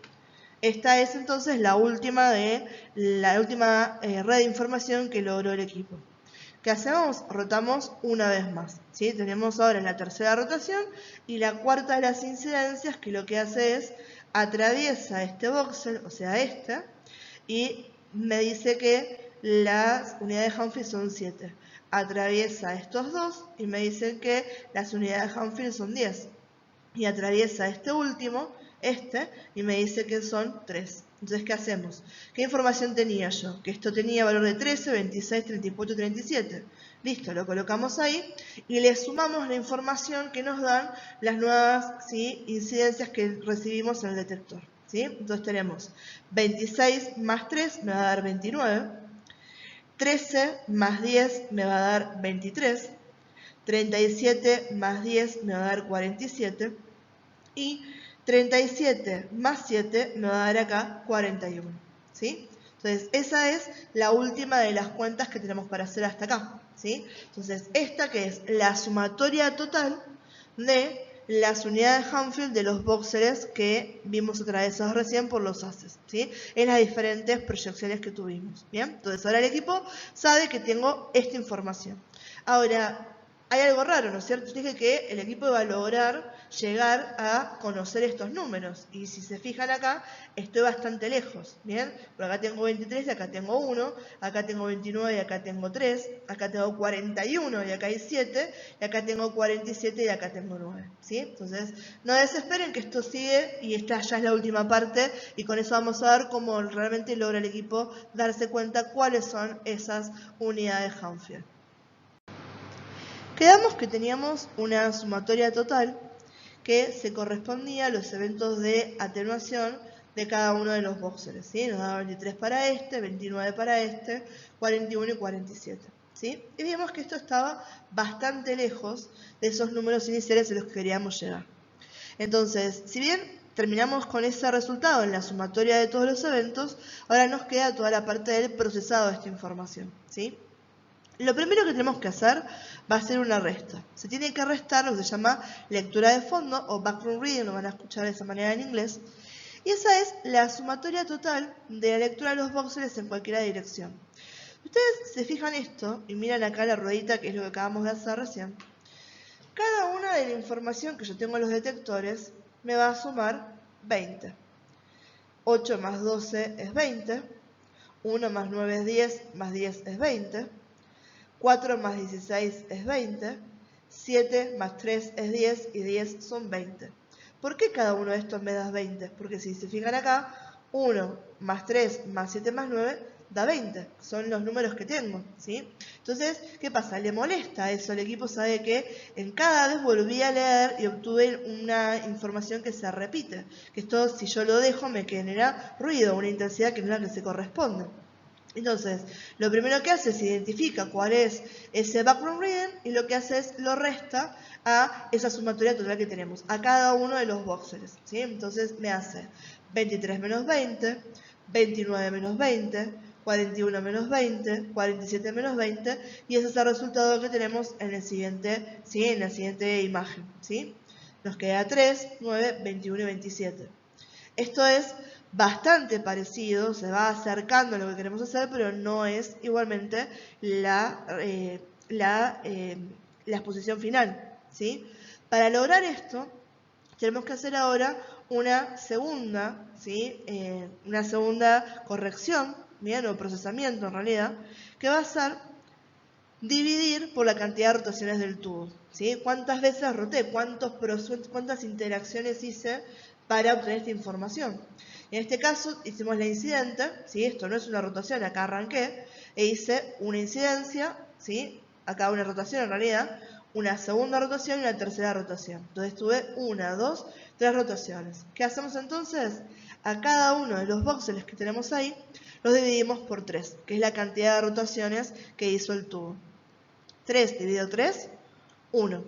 Esta es entonces la última red de información que logró el equipo. ¿Qué hacemos? Rotamos una vez más, ¿sí? Tenemos ahora la tercera rotación y la cuarta de las incidencias que lo que hace es atraviesa este voxel, o sea este, y me dice que las unidades de Hanfield son 7. Atraviesa estos dos y me dice que las unidades de Hanfield son 10. Y atraviesa este último y me dice que son 3. Entonces, ¿qué hacemos? ¿Qué información tenía yo? Que esto tenía valor de 13, 26, 34, 37. Listo, lo colocamos ahí y le sumamos la información que nos dan las nuevas, ¿sí?, incidencias que recibimos en el detector. ¿Sí? Entonces tenemos 26 más 3 me va a dar 29, 13 más 10 me va a dar 23, 37 más 10 me va a dar 47 y 37 más 7 me va a dar acá 41. ¿Sí? Entonces, esa es la última de las cuentas que tenemos para hacer hasta acá. ¿Sí? Entonces, esta que es la sumatoria total de las unidades Hanfield de los boxers que vimos atravesados recién por los haces, ¿sí? En las diferentes proyecciones que tuvimos. ¿Bien? Entonces, ahora el equipo sabe que tengo esta información. Ahora, hay algo raro, ¿no es cierto? Dije que el equipo va a lograr llegar a conocer estos números. Y si se fijan acá, estoy bastante lejos, ¿bien? Por acá tengo 23 y acá tengo 1, acá tengo 29 y acá tengo 3, acá tengo 41 y acá hay 7, y acá tengo 47 y acá tengo 9, ¿sí? Entonces, no desesperen que esto sigue y esta ya es la última parte y con eso vamos a ver cómo realmente logra el equipo darse cuenta cuáles son esas unidades Hanfield. Quedamos que teníamos una sumatoria total que se correspondía a los eventos de atenuación de cada uno de los boxers, ¿sí? Nos daba 23 para este, 29 para este, 41 y 47, ¿sí? Y vimos que esto estaba bastante lejos de esos números iniciales a los que queríamos llegar. Entonces, si bien terminamos con ese resultado en la sumatoria de todos los eventos, ahora nos queda toda la parte del procesado de esta información, ¿sí? Lo primero que tenemos que hacer va a ser una resta. Se tiene que restar lo que se llama lectura de fondo o background reading, lo van a escuchar de esa manera en inglés. Y esa es la sumatoria total de la lectura de los boxers en cualquier dirección. Ustedes se fijan esto y miran acá la ruedita, que es lo que acabamos de hacer recién. Cada una de la información que yo tengo en los detectores me va a sumar 20. 8 más 12 es 20. 1 más 9 es 10, más 10 es 20. 4 más 16 es 20, 7 más 3 es 10 y 10 son 20. ¿Por qué cada uno de estos me da 20? Porque si se fijan acá, 1 más 3 más 7 más 9 da 20. Son los números que tengo, ¿sí? Entonces, ¿qué pasa? Le molesta eso. El equipo sabe que en cada vez volví a leer y obtuve una información que se repite. Que esto, si yo lo dejo, me genera ruido, una intensidad que no es la que se corresponde. Entonces, lo primero que hace es identifica cuál es ese background reading y lo que hace es lo resta a esa sumatoria total que tenemos, a cada uno de los boxers, ¿sí? Entonces me hace 23 menos 20, 29 menos 20, 41 menos 20, 47 menos 20 y ese es el resultado que tenemos en el siguiente, ¿sí?, en la siguiente imagen, ¿sí? Nos queda 3, 9, 21 y 27. Esto es bastante parecido, se va acercando a lo que queremos hacer, pero no es igualmente la exposición final, ¿sí? Para lograr esto, tenemos que hacer ahora una segunda, ¿sí?, una segunda corrección, ¿bien?, o procesamiento en realidad, que va a ser dividir por la cantidad de rotaciones del tubo, ¿sí? ¿Cuántas veces roté? ¿Cuántas interacciones hice para obtener esta información? En este caso hicimos la incidente, ¿sí? Esto no es una rotación, acá arranqué e hice una incidencia, ¿sí?, acá una rotación en realidad, una segunda rotación y una tercera rotación. Entonces tuve 1, 2, 3 rotaciones. ¿Qué hacemos entonces? A cada uno de los voxels que tenemos ahí los dividimos por 3, que es la cantidad de rotaciones que hizo el tubo. 3 dividido 3, 1.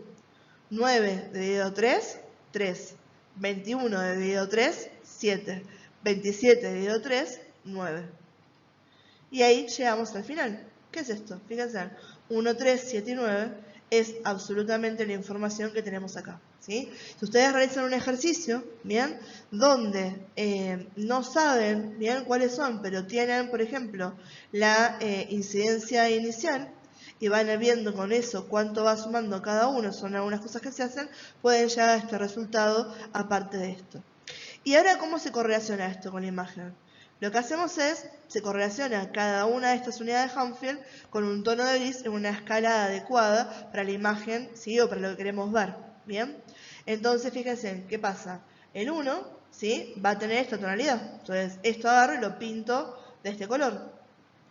9 dividido 3, 3. 21 dividido 3, 7. 27 dividido 3, 9. Y ahí llegamos al final. ¿Qué es esto? Fíjense, 1, 3, 7 y 9 es absolutamente la información que tenemos acá, ¿sí? Si ustedes realizan un ejercicio, ¿bien?, donde no saben bien cuáles son, pero tienen, por ejemplo, la incidencia inicial, y van viendo con eso cuánto va sumando cada uno, son algunas cosas que se hacen, pueden llegar a este resultado aparte de esto. ¿Y ahora cómo se correlaciona esto con la imagen? Lo que hacemos es, se correlaciona cada una de estas unidades Hanfield con un tono de gris en una escala adecuada para la imagen, ¿sí?, o para lo que queremos ver, ¿bien? Entonces, fíjense, ¿qué pasa? El 1, ¿sí?, va a tener esta tonalidad. Entonces, esto agarro y lo pinto de este color.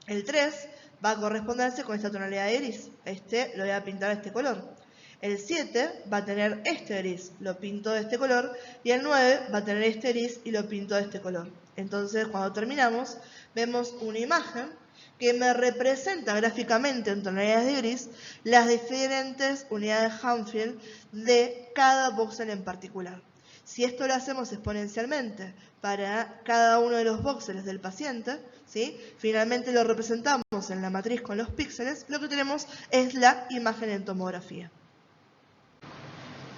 El 3 va a corresponderse con esta tonalidad de gris. Este lo voy a pintar de este color. El 7 va a tener este gris, lo pinto de este color. Y el 9 va a tener este gris y lo pinto de este color. Entonces, cuando terminamos, vemos una imagen que me representa gráficamente en tonalidades de gris las diferentes unidades Hanfield de cada voxel en particular. Si esto lo hacemos exponencialmente para cada uno de los voxeles del paciente, ¿sí?, finalmente lo representamos en la matriz con los píxeles, lo que tenemos es la imagen en tomografía.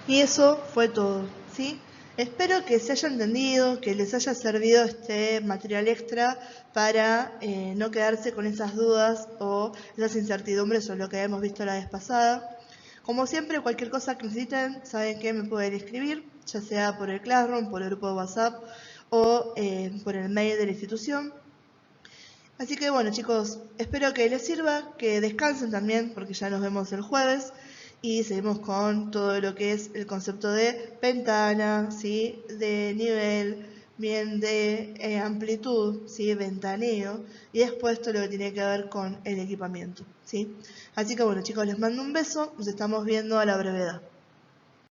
Y eso fue todo, ¿sí? Espero que se haya entendido, que les haya servido este material extra para no quedarse con esas dudas o esas incertidumbres sobre lo que habíamos visto la vez pasada. Como siempre, cualquier cosa que necesiten, saben que me pueden escribir, ya sea por el Classroom, por el grupo de WhatsApp o por el mail de la institución. Así que bueno, chicos, espero que les sirva, que descansen también, porque ya nos vemos el jueves y seguimos con todo lo que es el concepto de ventana, ¿sí?, de nivel, bien de amplitud, ¿sí?, ventaneo, y después todo lo que tiene que ver con el equipamiento, ¿sí? Así que bueno, chicos, les mando un beso, nos estamos viendo a la brevedad.